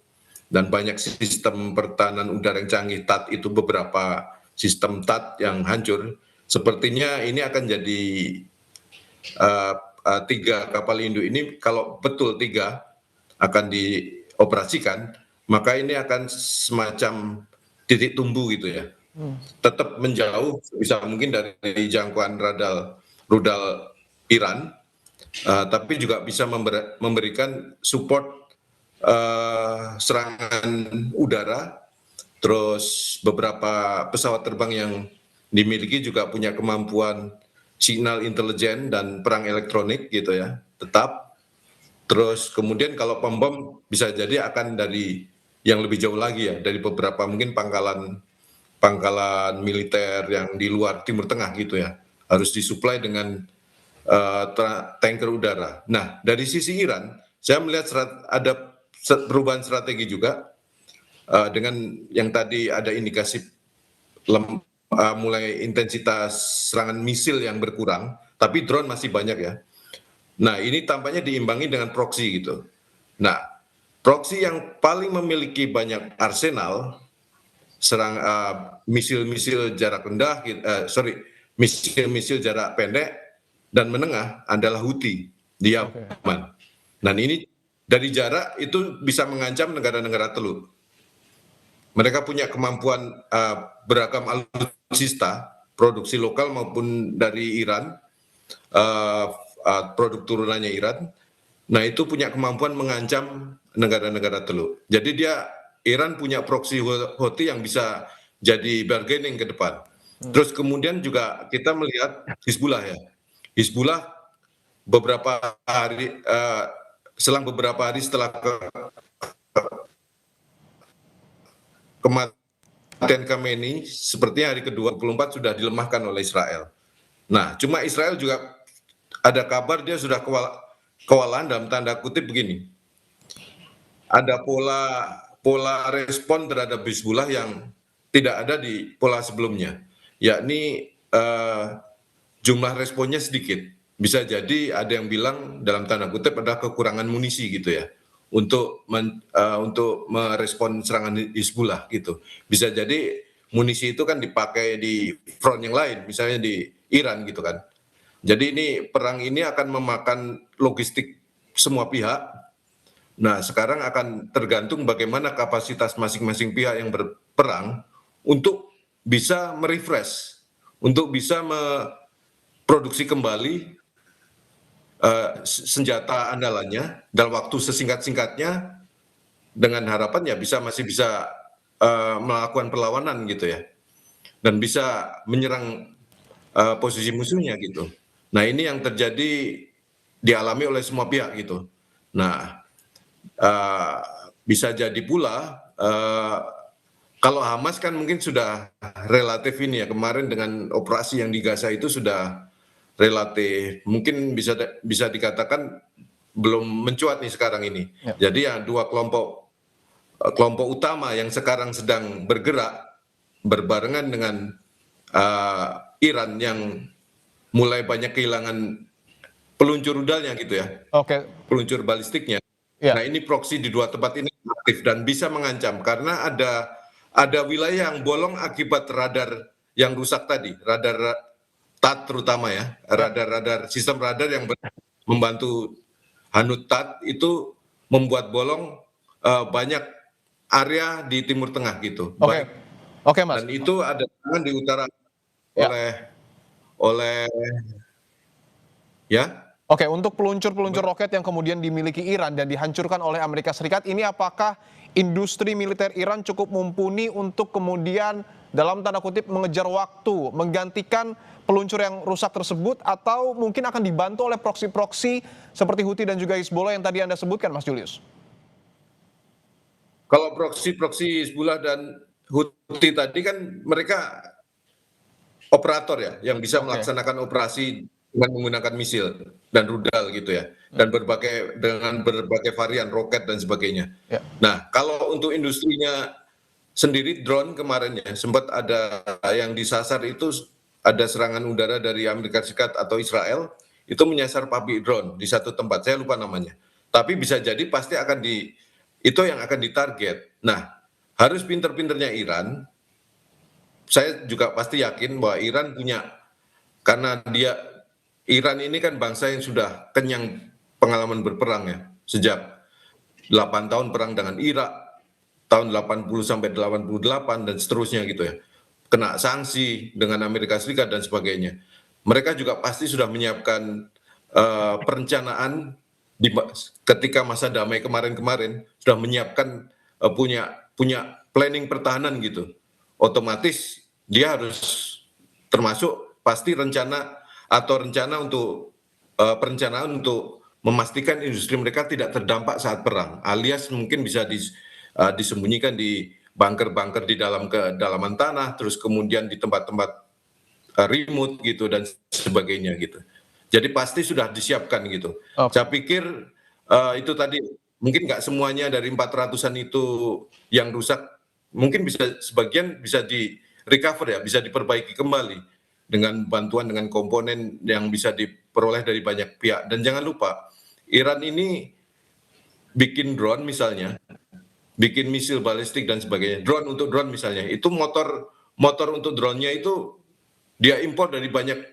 dan banyak sistem pertahanan udara yang canggih THAAD itu beberapa sistem THAAD yang hancur. Sepertinya ini akan jadi 3 kapal induk ini kalau betul 3 akan dioperasikan, maka ini akan semacam titik tumbuh gitu ya. Tetap menjauh bisa mungkin dari jangkauan rudal Iran, tapi juga bisa memberikan support serangan udara. Terus beberapa pesawat terbang yang dimiliki juga punya kemampuan signal intelijen dan perang elektronik gitu ya, tetap. Terus kemudian kalau pembom bisa jadi akan dari yang lebih jauh lagi ya, dari beberapa mungkin pangkalan militer yang di luar Timur Tengah gitu ya, harus disuplai dengan tanker udara. Nah, dari sisi Iran, saya melihat ada perubahan strategi juga dengan yang tadi ada indikasi mulai intensitas serangan misil yang berkurang, tapi drone masih banyak ya. Nah, ini tampaknya diimbangi dengan proxy gitu. Nah, proxy yang paling memiliki banyak arsenal misil-misil jarak rendah, misil-misil jarak pendek dan menengah adalah Houthi di Yaman. Dan ini dari jarak itu bisa mengancam negara-negara teluk. Mereka punya kemampuan beragam alutsista, produksi lokal maupun dari Iran, produk turunannya Iran. Nah itu punya kemampuan mengancam negara-negara teluk. Jadi Iran punya proxy Houthi yang bisa jadi bargaining ke depan. Terus kemudian juga kita melihat Hizbullah ya. Hizbullah selang beberapa hari setelah kematian Khamenei, sepertinya hari ke-24 sudah dilemahkan oleh Israel. Nah, cuma Israel juga ada kabar dia sudah kewalahan dalam tanda kutip begini. Ada pola respon terhadap Hizbullah yang tidak ada di pola sebelumnya, yakni jumlah responnya sedikit. Bisa jadi ada yang bilang dalam tanda kutip ada kekurangan munisi gitu ya, untuk merespon serangan Hizbullah gitu. Bisa jadi munisi itu kan dipakai di front yang lain, misalnya di Iran gitu kan. Jadi perang ini akan memakan logistik semua pihak. Nah, sekarang akan tergantung bagaimana kapasitas masing-masing pihak yang berperang untuk bisa merefresh, untuk bisa memproduksi kembali senjata andalannya dalam waktu sesingkat-singkatnya, dengan harapan ya masih bisa melakukan perlawanan gitu ya, dan bisa menyerang posisi musuhnya gitu. Nah ini yang terjadi dialami oleh semua pihak gitu. Nah bisa jadi pula Kalau Hamas kan mungkin sudah relatif ini ya, kemarin dengan operasi yang di Gaza itu sudah relatif, mungkin bisa dikatakan belum mencuat nih sekarang ini. Ya. Jadi ya dua kelompok utama yang sekarang sedang bergerak berbarengan dengan Iran yang mulai banyak kehilangan peluncur rudalnya gitu ya, Oke, peluncur balistiknya. ya. Nah ini proksi di dua tempat ini aktif dan bisa mengancam karena ada wilayah yang bolong akibat radar yang rusak tadi, radar TAT terutama ya, radar-radar sistem radar yang membantu Hanut TAT itu membuat bolong banyak area di Timur Tengah gitu. Oke, Baik, oke Mas. dan itu ada serangan di utara Ya. oleh ya. Oke, untuk peluncur-peluncur roket yang kemudian dimiliki Iran dan dihancurkan oleh Amerika Serikat, ini apakah industri militer Iran cukup mumpuni untuk kemudian dalam tanda kutip mengejar waktu, menggantikan peluncur yang rusak tersebut, atau mungkin akan dibantu oleh proksi-proksi seperti Houthi dan juga Hizbullah yang tadi Anda sebutkan, Mas Julius? Kalau proksi-proksi Hizbullah dan Houthi tadi kan mereka operator ya, yang bisa Oke. melaksanakan operasi dengan menggunakan misil dan rudal gitu ya, dan dengan berbagai varian roket dan sebagainya. Ya. Nah, kalau untuk industrinya sendiri drone kemarin ya sempat ada yang disasar itu, ada serangan udara dari Amerika Serikat atau Israel itu menyasar pabrik drone di satu tempat, saya lupa namanya. Tapi bisa jadi pasti itu yang akan ditarget. Nah, harus pinter-pinternya Iran. Saya juga pasti yakin bahwa Iran karena Iran ini kan bangsa yang sudah kenyang pengalaman berperang ya, sejak 8 tahun perang dengan Irak, tahun 80 sampai 88 dan seterusnya gitu ya. Kena sanksi dengan Amerika Serikat dan sebagainya. Mereka juga pasti sudah menyiapkan perencanaan ketika masa damai kemarin-kemarin, sudah menyiapkan punya planning pertahanan gitu. Otomatis dia harus termasuk pasti perencanaan untuk memastikan industri mereka tidak terdampak saat perang, alias mungkin bisa disembunyikan di bunker-bunker di dalam kedalaman tanah, terus kemudian di tempat-tempat remote gitu dan sebagainya gitu. Jadi pasti sudah disiapkan gitu. Oke. Saya pikir itu tadi mungkin nggak semuanya dari 400-an itu yang rusak, mungkin sebagian bisa di recover ya, bisa diperbaiki kembali dengan bantuan dengan komponen yang bisa diperoleh dari banyak pihak. Dan jangan lupa, Iran ini bikin drone misalnya, bikin misil balistik dan sebagainya. Untuk drone misalnya, itu motor untuk drone-nya itu dia impor dari banyak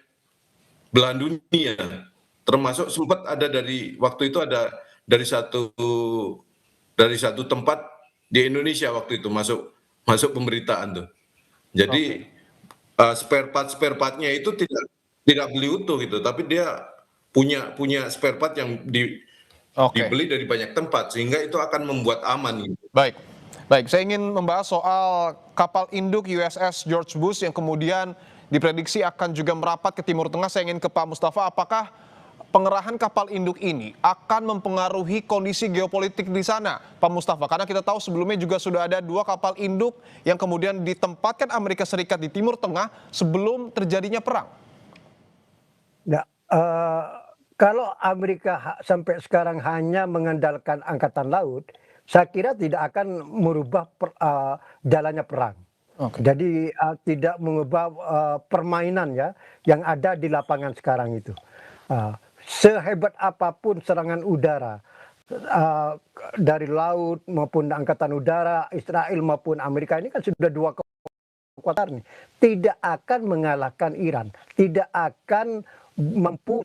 belahan dunia. Termasuk sempat ada waktu itu ada dari satu tempat di Indonesia waktu itu masuk pemberitaan tuh. Jadi spare partnya itu tidak beli utuh gitu, tapi dia punya spare part yang dibeli dari banyak tempat, sehingga itu akan membuat aman gitu. Baik, saya ingin membahas soal kapal induk USS George Bush yang kemudian diprediksi akan juga merapat ke Timur Tengah. Saya ingin ke Pak Mustafa, apakah pengerahan kapal induk ini akan mempengaruhi kondisi geopolitik di sana, Pak Mustafa? Karena kita tahu sebelumnya juga sudah ada 2 kapal induk yang kemudian ditempatkan Amerika Serikat di Timur Tengah sebelum terjadinya perang. Nah, kalau Amerika sampai sekarang hanya mengandalkan angkatan laut, saya kira tidak akan merubah jalannya perang. Oke. Jadi tidak mengubah permainan ya yang ada di lapangan sekarang itu. Sehebat apapun serangan udara dari laut maupun angkatan udara Israel maupun Amerika, ini kan sudah 2 kekuatan nih, tidak akan mengalahkan Iran, tidak akan mampu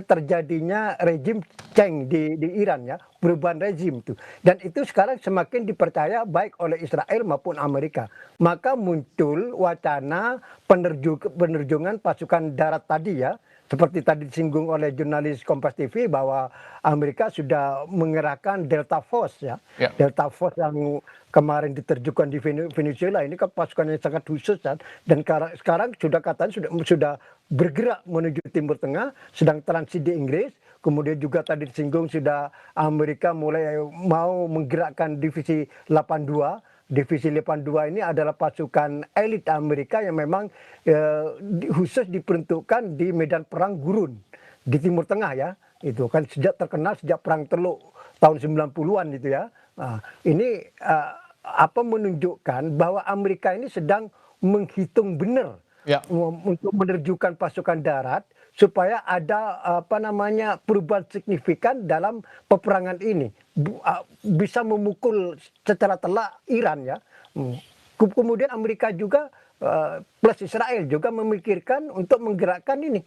terjadinya rejim change di Iran ya, perubahan rezim itu. Dan itu sekarang semakin dipercaya baik oleh Israel maupun Amerika. Maka muncul wacana penerjungan pasukan darat tadi ya, seperti tadi disinggung oleh jurnalis Kompas TV bahwa Amerika sudah mengerahkan Delta Force ya. Ya. Delta Force yang kemarin diterjunkan di Venezuela ini kan pasukan yang sangat khusus kan. Dan sekarang sudah katanya sudah bergerak menuju Timur Tengah, sedang transit di Inggris. Kemudian juga tadi disinggung sudah Amerika mulai mau menggerakkan divisi 82 Divisi 82 ini adalah pasukan elit Amerika yang memang khusus diperuntukkan di medan perang gurun di Timur Tengah ya. Itu kan terkenal sejak perang Teluk tahun 90-an itu ya. Nah, ini menunjukkan bahwa Amerika ini sedang menghitung benar Ya. untuk menerjukan pasukan darat supaya ada perubahan signifikan dalam peperangan ini, bisa memukul secara telak Iran ya. Kemudian Amerika juga plus Israel juga memikirkan untuk menggerakkan ini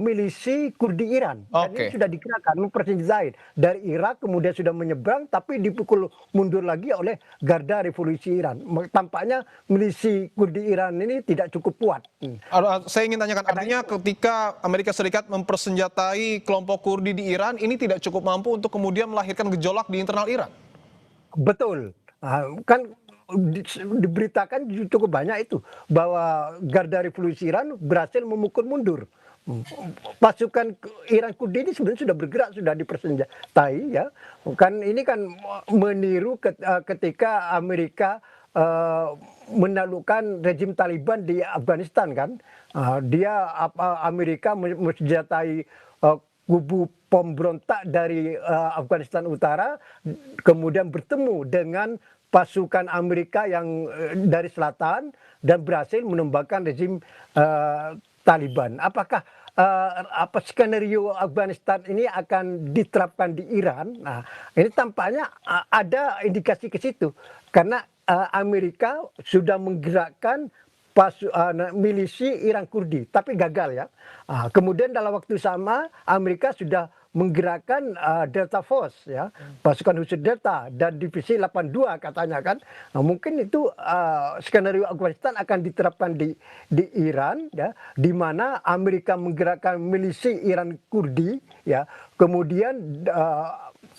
milisi Kurdi Iran. Dan ini sudah digerakkan, mempersenjatai dari Irak, kemudian sudah menyeberang, tapi dipukul mundur lagi oleh Garda Revolusi Iran. Tampaknya milisi Kurdi Iran ini tidak cukup kuat. Saya ingin tanyakan, artinya ketika Amerika Serikat mempersenjatai kelompok Kurdi di Iran, ini tidak cukup mampu untuk kemudian melahirkan gejolak di internal Iran? Betul. Kan diberitakan cukup banyak itu bahwa Garda Revolusi Iran berhasil memukul mundur. Pasukan Iran Kurdi ini sebenarnya sudah bergerak, sudah dipersenjatai ya. Kan ini kan meniru ketika Amerika menaklukkan rejim Taliban di Afghanistan kan. Amerika mensenjatai kubu pemberontak dari Afghanistan Utara, kemudian bertemu dengan pasukan Amerika yang dari selatan dan berhasil menumbangkan rezim Taliban. Apakah skenario Afghanistan ini akan diterapkan di Iran? Nah, ini tampaknya ada indikasi ke situ karena Amerika sudah menggerakkan milisi Iran Kurdi, tapi gagal ya. Kemudian dalam waktu sama Amerika sudah menggerakkan Delta Force ya, pasukan khusus Delta dan divisi 82 katanya kan. Nah, mungkin itu skenario Afghanistan akan diterapkan di Iran ya, di mana Amerika menggerakkan milisi Iran Kurdi ya, kemudian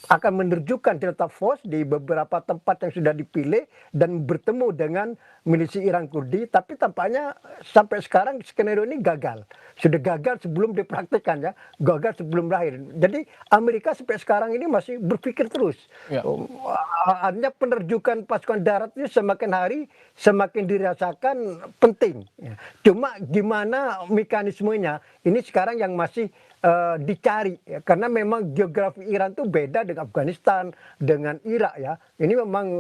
akan menerjunkan Delta Force di beberapa tempat yang sudah dipilih dan bertemu dengan milisi Iran Kurdi, tapi tampaknya sampai sekarang skenario ini gagal. Sudah gagal sebelum dipraktikkan ya, gagal sebelum lahir. Jadi Amerika sampai sekarang ini masih berpikir terus. Ya. Artinya penerjukan pasukan darat ini semakin hari semakin dirasakan penting. Ya. Cuma gimana mekanismenya, ini sekarang yang masih dicari ya, karena memang geografi Iran itu beda dengan Afghanistan, dengan Irak ya. Ini memang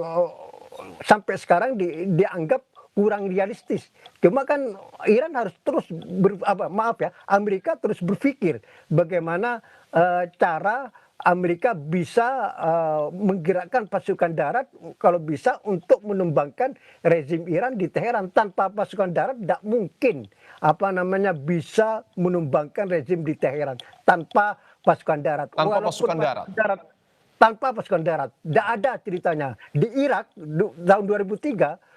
sampai sekarang dianggap kurang realistis. Cuma kan Iran harus terus Amerika terus berpikir bagaimana cara Amerika bisa menggerakkan pasukan darat kalau bisa untuk menumbangkan rezim Iran di Teheran. Tanpa pasukan darat tidak mungkin bisa menumbangkan rezim di Teheran tanpa pasukan darat. Tanpa pasukan darat, tidak ada ceritanya. Di Irak tahun 2003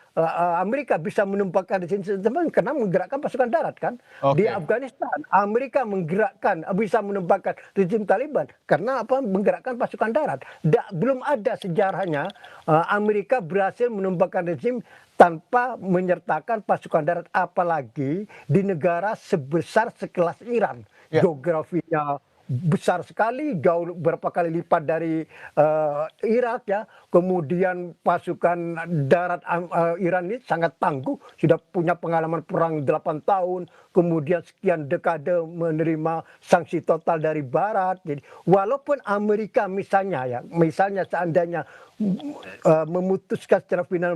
Amerika bisa menumpangkan rezim karena menggerakkan pasukan darat kan. Di Afghanistan Amerika bisa menumpangkan rezim Taliban karena menggerakkan pasukan darat. Belum ada sejarahnya Amerika berhasil menumpangkan rezim tanpa menyertakan pasukan darat, apalagi di negara sebesar sekelas Iran. Geografinya besar sekali, jauh berapa kali lipat dari Irak ya. Kemudian pasukan darat Iran ini sangat tangguh, sudah punya pengalaman perang 8 tahun, kemudian sekian dekade menerima sanksi total dari Barat. Jadi walaupun Amerika misalnya seandainya memutuskan secara final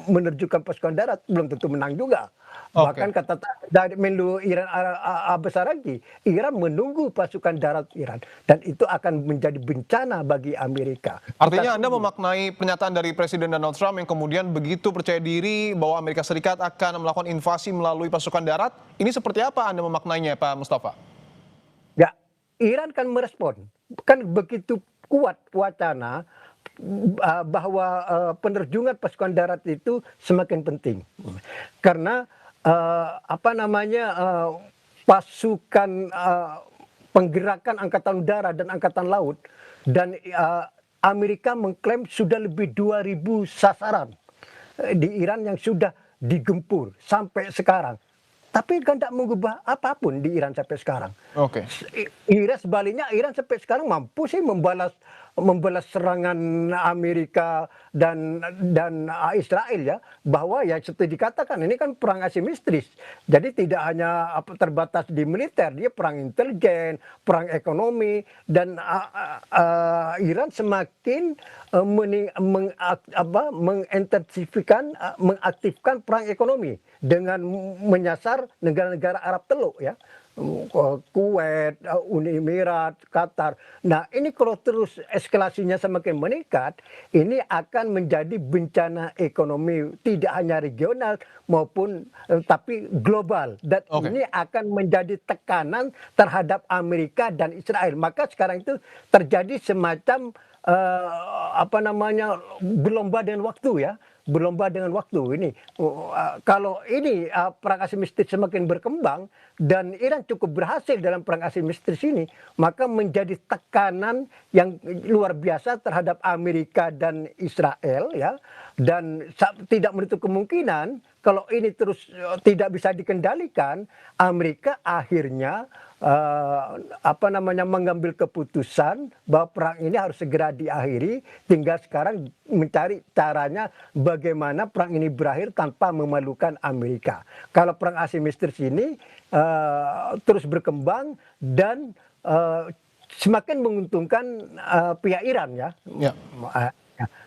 menerjukan pasukan darat, belum tentu menang juga. Bahkan kata dari Menlu Iran Abbas Araghi, Iran menunggu pasukan darat Iran dan itu akan menjadi bencana bagi Amerika. Artinya Anda memaknai pernyataan dari Presiden Donald Trump yang kemudian begitu percaya diri bahwa Amerika Serikat akan melakukan invasi melalui pasukan darat. Ini seperti apa Anda memaknainya, Pak Mustafa? Ya, Iran kan merespon. Kan begitu kuat wacana bahwa penerjungan pasukan darat itu semakin penting. Karena pasukan penggerakan angkatan udara dan angkatan laut dan Amerika mengklaim sudah lebih 2.000 sasaran di Iran yang sudah digempur sampai sekarang. Tapi kan tidak mengubah apapun di Iran sampai sekarang. Iran sebaliknya, Iran sampai sekarang mampu sih membalas membalas serangan Amerika dan Israel ya, bahwa ya seperti dikatakan ini kan perang asimetris. Jadi tidak hanya terbatas di militer, dia perang intelijen, perang ekonomi, dan Iran semakin mengaktifkan perang ekonomi dengan menyasar negara-negara Arab Teluk ya. Kuwait, Uni Emirat, Qatar. Nah, ini kalau terus eskalasinya semakin meningkat, ini akan menjadi bencana ekonomi tidak hanya regional maupun tapi global. Dan Oke. ini akan menjadi tekanan terhadap Amerika dan Israel. Maka sekarang itu terjadi semacam berlomba dengan waktu ya, berlomba dengan waktu ini. Kalau ini perang asimetris semakin berkembang dan Iran cukup berhasil dalam perang asimetris ini, maka menjadi tekanan yang luar biasa terhadap Amerika dan Israel ya, dan tidak menutup kemungkinan kalau ini terus tidak bisa dikendalikan, Amerika akhirnya mengambil keputusan bahwa perang ini harus segera diakhiri, tinggal sekarang mencari caranya bagaimana perang ini berakhir tanpa memalukan Amerika. Kalau perang asimetris ini terus berkembang dan semakin menguntungkan pihak Iran ya. Ya.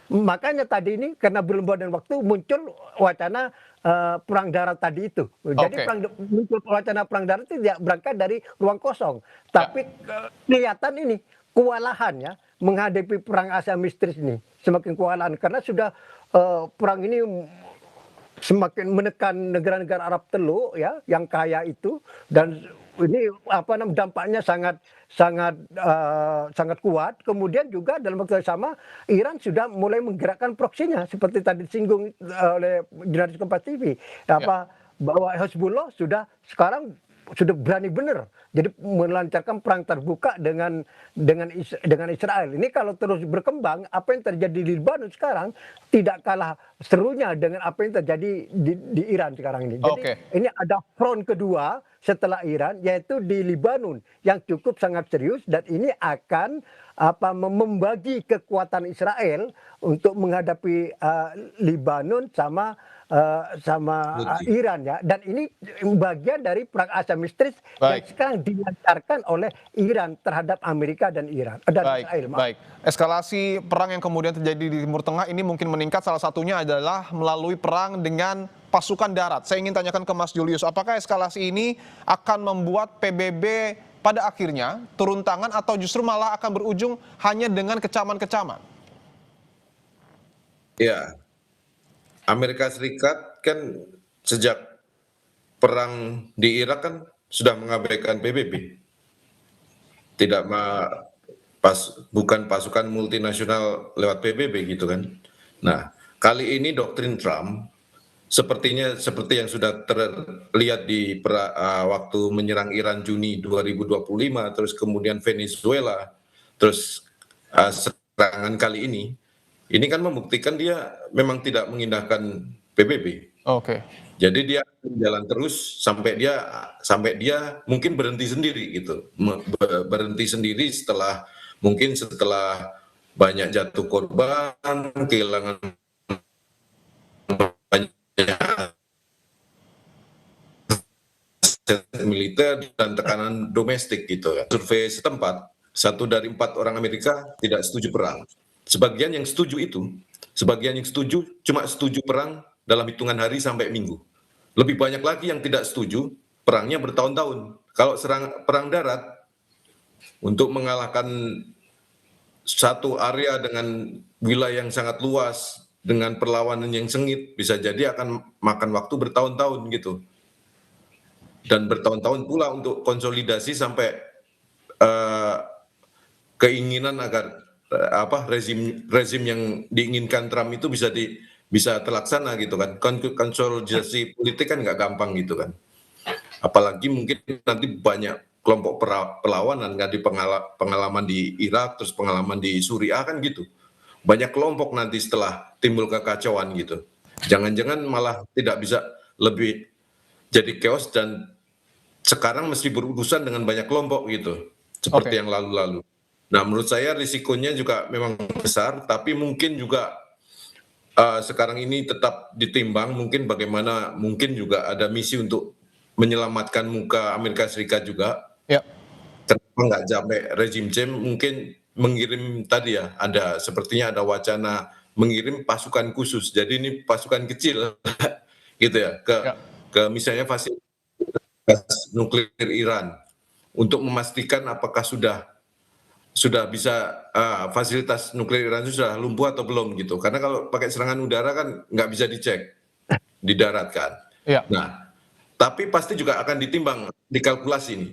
Makanya tadi ini karena berlomba dengan waktu muncul wacana perang darat tadi itu. Jadi muncul wacana perang darat itu tidak berangkat dari ruang kosong, tapi kelihatan ini kewalahan ya menghadapi perang asimetris ini, semakin kewalahan karena sudah perang ini semakin menekan negara-negara Arab Teluk ya yang kaya itu, dan ini dampaknya sangat kuat. Kemudian juga dalam waktu yang sama Iran sudah mulai menggerakkan proksinya seperti tadi disinggung oleh jurnalis Kompas TV bahwa Hezbollah sekarang sudah berani benar jadi melancarkan perang terbuka dengan Israel. Ini kalau terus berkembang, apa yang terjadi di Lebanon sekarang tidak kalah serunya dengan apa yang terjadi di Iran sekarang ini. Jadi ini ada front kedua setelah Iran, yaitu di Lebanon yang cukup sangat serius, dan ini akan membagi kekuatan Israel untuk menghadapi Lebanon sama Iran ya, dan ini bagian dari perang asimetris yang sekarang dilancarkan oleh Iran terhadap Amerika dan Israel. Baik. Eskalasi perang yang kemudian terjadi di Timur Tengah ini mungkin meningkat, salah satunya adalah melalui perang dengan pasukan darat. Saya ingin tanyakan ke Mas Julius, apakah eskalasi ini akan membuat PBB pada akhirnya turun tangan atau justru malah akan berujung hanya dengan kecaman-kecaman? Ya. Amerika Serikat kan sejak perang di Irak kan sudah mengabaikan PBB. Bukan pasukan multinasional lewat PBB gitu kan. Nah, kali ini doktrin Trump sepertinya seperti yang sudah terlihat di waktu menyerang Iran Juni 2025, terus kemudian Venezuela, terus serangan kali ini kan membuktikan dia memang tidak mengindahkan PBB. Jadi dia jalan terus sampai dia mungkin berhenti sendiri gitu. Berhenti sendiri setelah banyak jatuh korban, kehilangan banyak militer dan tekanan domestik gitu. Survei setempat, 1 dari 4 orang Amerika tidak setuju perang. Sebagian yang setuju cuma setuju perang dalam hitungan hari sampai minggu. Lebih banyak lagi yang tidak setuju, perangnya bertahun-tahun. Kalau perang darat, untuk mengalahkan satu area dengan wilayah yang sangat luas, dengan perlawanan yang sengit, bisa jadi akan makan waktu bertahun-tahun gitu. Dan bertahun-tahun pula untuk konsolidasi sampai keinginan agar rezim yang diinginkan Trump itu bisa terlaksana gitu kan. Konsolidasi politik kan nggak gampang gitu kan. Apalagi mungkin nanti banyak kelompok perlawanan, nggak di pengalaman di Irak, terus pengalaman di Suriah kan gitu. Banyak kelompok nanti setelah timbul kekacauan gitu. Jangan-jangan malah tidak bisa lebih jadi chaos, dan sekarang mesti berurusan dengan banyak kelompok gitu. Seperti yang lalu-lalu. Nah, menurut saya risikonya juga memang besar, tapi mungkin juga sekarang ini tetap ditimbang mungkin bagaimana mungkin juga ada misi untuk menyelamatkan muka Amerika Serikat juga. Ya, Kenapa nggak sampai regime change mungkin mengirim tadi ya, ada sepertinya ada wacana mengirim pasukan khusus. Jadi ini pasukan kecil gitu ya ya. ke misalnya fasilitas nuklir Iran untuk memastikan apakah sudah bisa fasilitas nuklir Iran itu sudah lumpuh atau belum gitu. Karena kalau pakai serangan udara kan nggak bisa dicek di darat kan. Iya, Nah, tapi pasti juga akan ditimbang, dikalkulasi nih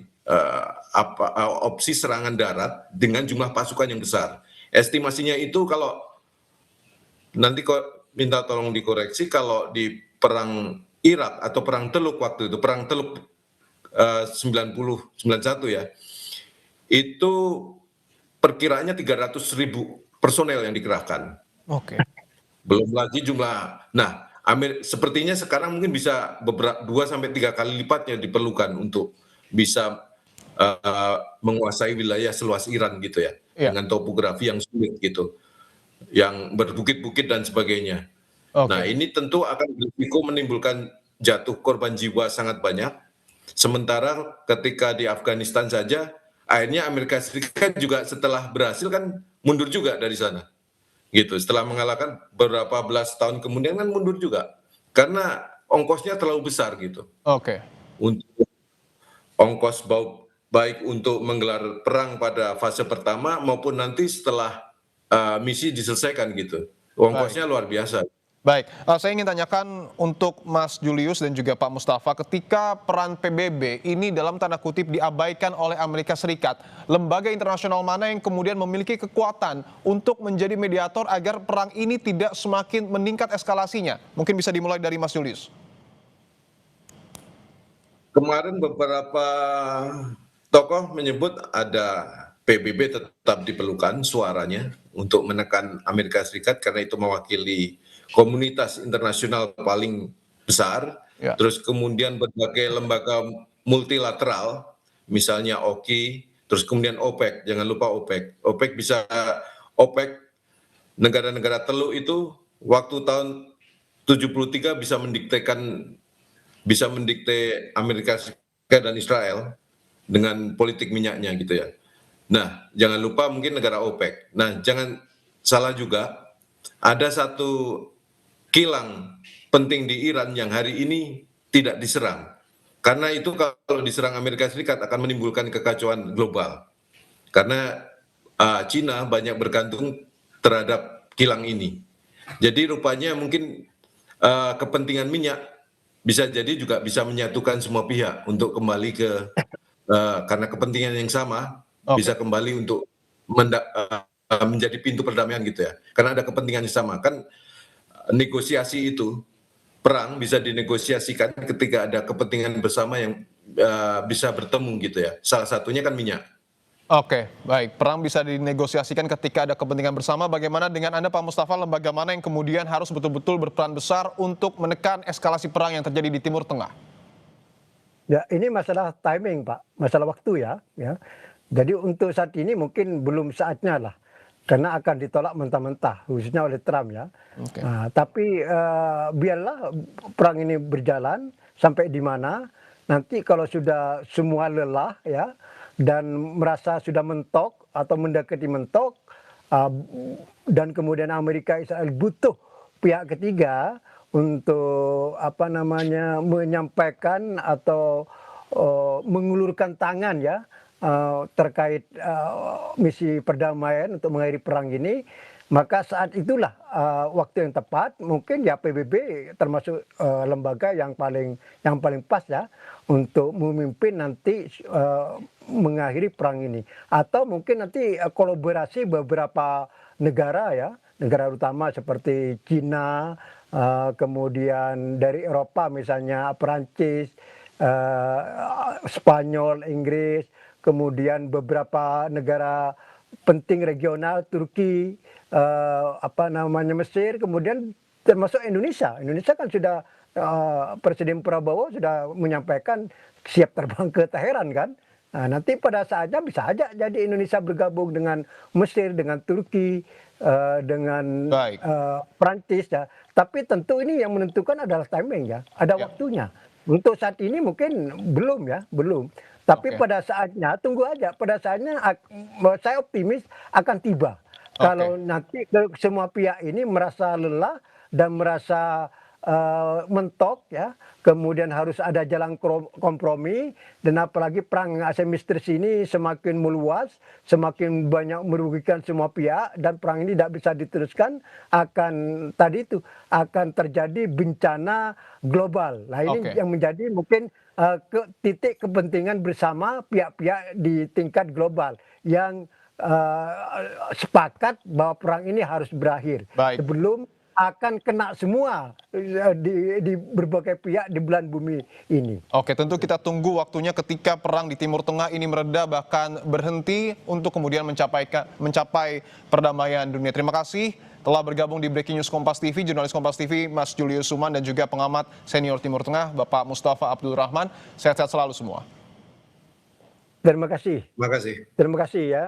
opsi serangan darat dengan jumlah pasukan yang besar. Estimasinya itu kalau nanti kok minta tolong dikoreksi kalau di perang Irak atau perang Teluk waktu itu, perang Teluk 91 ya, itu perkiraannya 300.000 personel yang dikerahkan. oke. Belum lagi jumlah. Nah, sepertinya sekarang mungkin bisa 2 sampai 3 kali lipatnya diperlukan untuk bisa menguasai wilayah seluas Iran gitu ya, Iya, dengan topografi yang sulit gitu, yang berbukit-bukit dan sebagainya. Nah, oke. ini tentu akan berisiko menimbulkan jatuh korban jiwa sangat banyak. Sementara ketika di Afghanistan saja, akhirnya Amerika Serikat juga setelah berhasil kan mundur juga dari sana gitu. Setelah mengalahkan beberapa belas tahun kemudian kan mundur juga karena ongkosnya terlalu besar gitu. Oke. Untuk ongkos baik untuk menggelar perang pada fase pertama maupun nanti setelah misi diselesaikan gitu. Baik. Ongkosnya luar biasa. Baik, saya ingin tanyakan untuk Mas Julius dan juga Pak Mustafa, ketika peran PBB ini dalam tanda kutip diabaikan oleh Amerika Serikat, lembaga internasional mana yang kemudian memiliki kekuatan untuk menjadi mediator agar perang ini tidak semakin meningkat eskalasinya? Mungkin bisa dimulai dari Mas Julius. Kemarin beberapa tokoh menyebut ada PBB tetap diperlukan suaranya untuk menekan Amerika Serikat karena itu mewakili komunitas internasional paling besar. Ya, Terus kemudian berbagai lembaga multilateral, misalnya OKI, terus kemudian OPEC, jangan lupa OPEC. OPEC negara-negara Teluk itu waktu tahun 73 bisa mendikte Amerika Serikat dan Israel dengan politik minyaknya gitu ya. Nah, jangan lupa mungkin negara OPEC. Nah, jangan salah juga, ada satu kilang penting di Iran yang hari ini tidak diserang. Karena itu kalau diserang Amerika Serikat akan menimbulkan kekacauan global. Karena Cina banyak bergantung terhadap kilang ini. Jadi rupanya mungkin kepentingan minyak bisa jadi juga bisa menyatukan semua pihak untuk kembali ke karena kepentingan yang sama bisa oke. kembali untuk menjadi pintu perdamaian gitu ya. Karena ada kepentingan yang sama kan negosiasi itu perang bisa dinegosiasikan ketika ada kepentingan bersama yang bisa bertemu gitu ya. Salah satunya kan minyak. Oke, baik. Perang bisa dinegosiasikan ketika ada kepentingan bersama. Bagaimana dengan Anda, Pak Mustafa, lembaga mana yang kemudian harus betul-betul berperan besar untuk menekan eskalasi perang yang terjadi di Timur Tengah? Ya, ini masalah timing, Pak, masalah waktu ya. Jadi untuk saat ini mungkin belum saatnya lah, karena akan ditolak mentah-mentah, khususnya oleh Trump ya. Oke. Nah, tapi biarlah perang ini berjalan sampai di mana. Nanti kalau sudah semua lelah ya dan merasa sudah mentok atau mendekati mentok, uh, dan kemudian Amerika Israel butuh pihak ketiga untuk apa namanya menyampaikan atau mengulurkan tangan ya terkait misi perdamaian untuk mengakhiri perang ini, maka saat itulah waktu yang tepat mungkin ya PBB termasuk lembaga yang paling pas ya untuk memimpin nanti mengakhiri perang ini, atau mungkin nanti kolaborasi beberapa negara ya, negara utama seperti Cina, kemudian dari Eropa misalnya Perancis, Spanyol, Inggris, kemudian beberapa negara penting regional Turki, apa namanya Mesir, kemudian termasuk Indonesia. Indonesia kan sudah Presiden Prabowo sudah menyampaikan siap terbang ke Teheran kan. Nah, nanti pada saatnya bisa aja jadi Indonesia bergabung dengan Mesir, dengan Turki, dengan Baik. Prancis ya. Tapi tentu ini yang menentukan adalah timing ya, ada Ya. waktunya. Untuk saat ini mungkin belum ya, belum. Tapi Oke. pada saatnya, tunggu aja. Pada saatnya saya optimis akan tiba. Kalau nanti semua pihak ini merasa lelah dan merasa mentok ya, kemudian harus ada jalan kompromi, dan apalagi perang asimetris ini semakin meluas, semakin banyak merugikan semua pihak, dan perang ini tidak bisa diteruskan, akan tadi itu akan terjadi bencana global. Nah ini Oke. yang menjadi mungkin titik kepentingan bersama pihak-pihak di tingkat global yang sepakat bahwa perang ini harus berakhir Baik. sebelum akan kena semua di berbagai pihak di belahan bumi ini. Oke, tentu kita tunggu waktunya ketika perang di Timur Tengah ini mereda bahkan berhenti untuk kemudian mencapai perdamaian dunia. Terima kasih telah bergabung di Breaking News Kompas TV, jurnalis Kompas TV Mas Julius Suman dan juga pengamat senior Timur Tengah Bapak Mustafa Abdul Rahman. Sehat-sehat selalu semua. Terima kasih. Terima kasih. Terima kasih ya.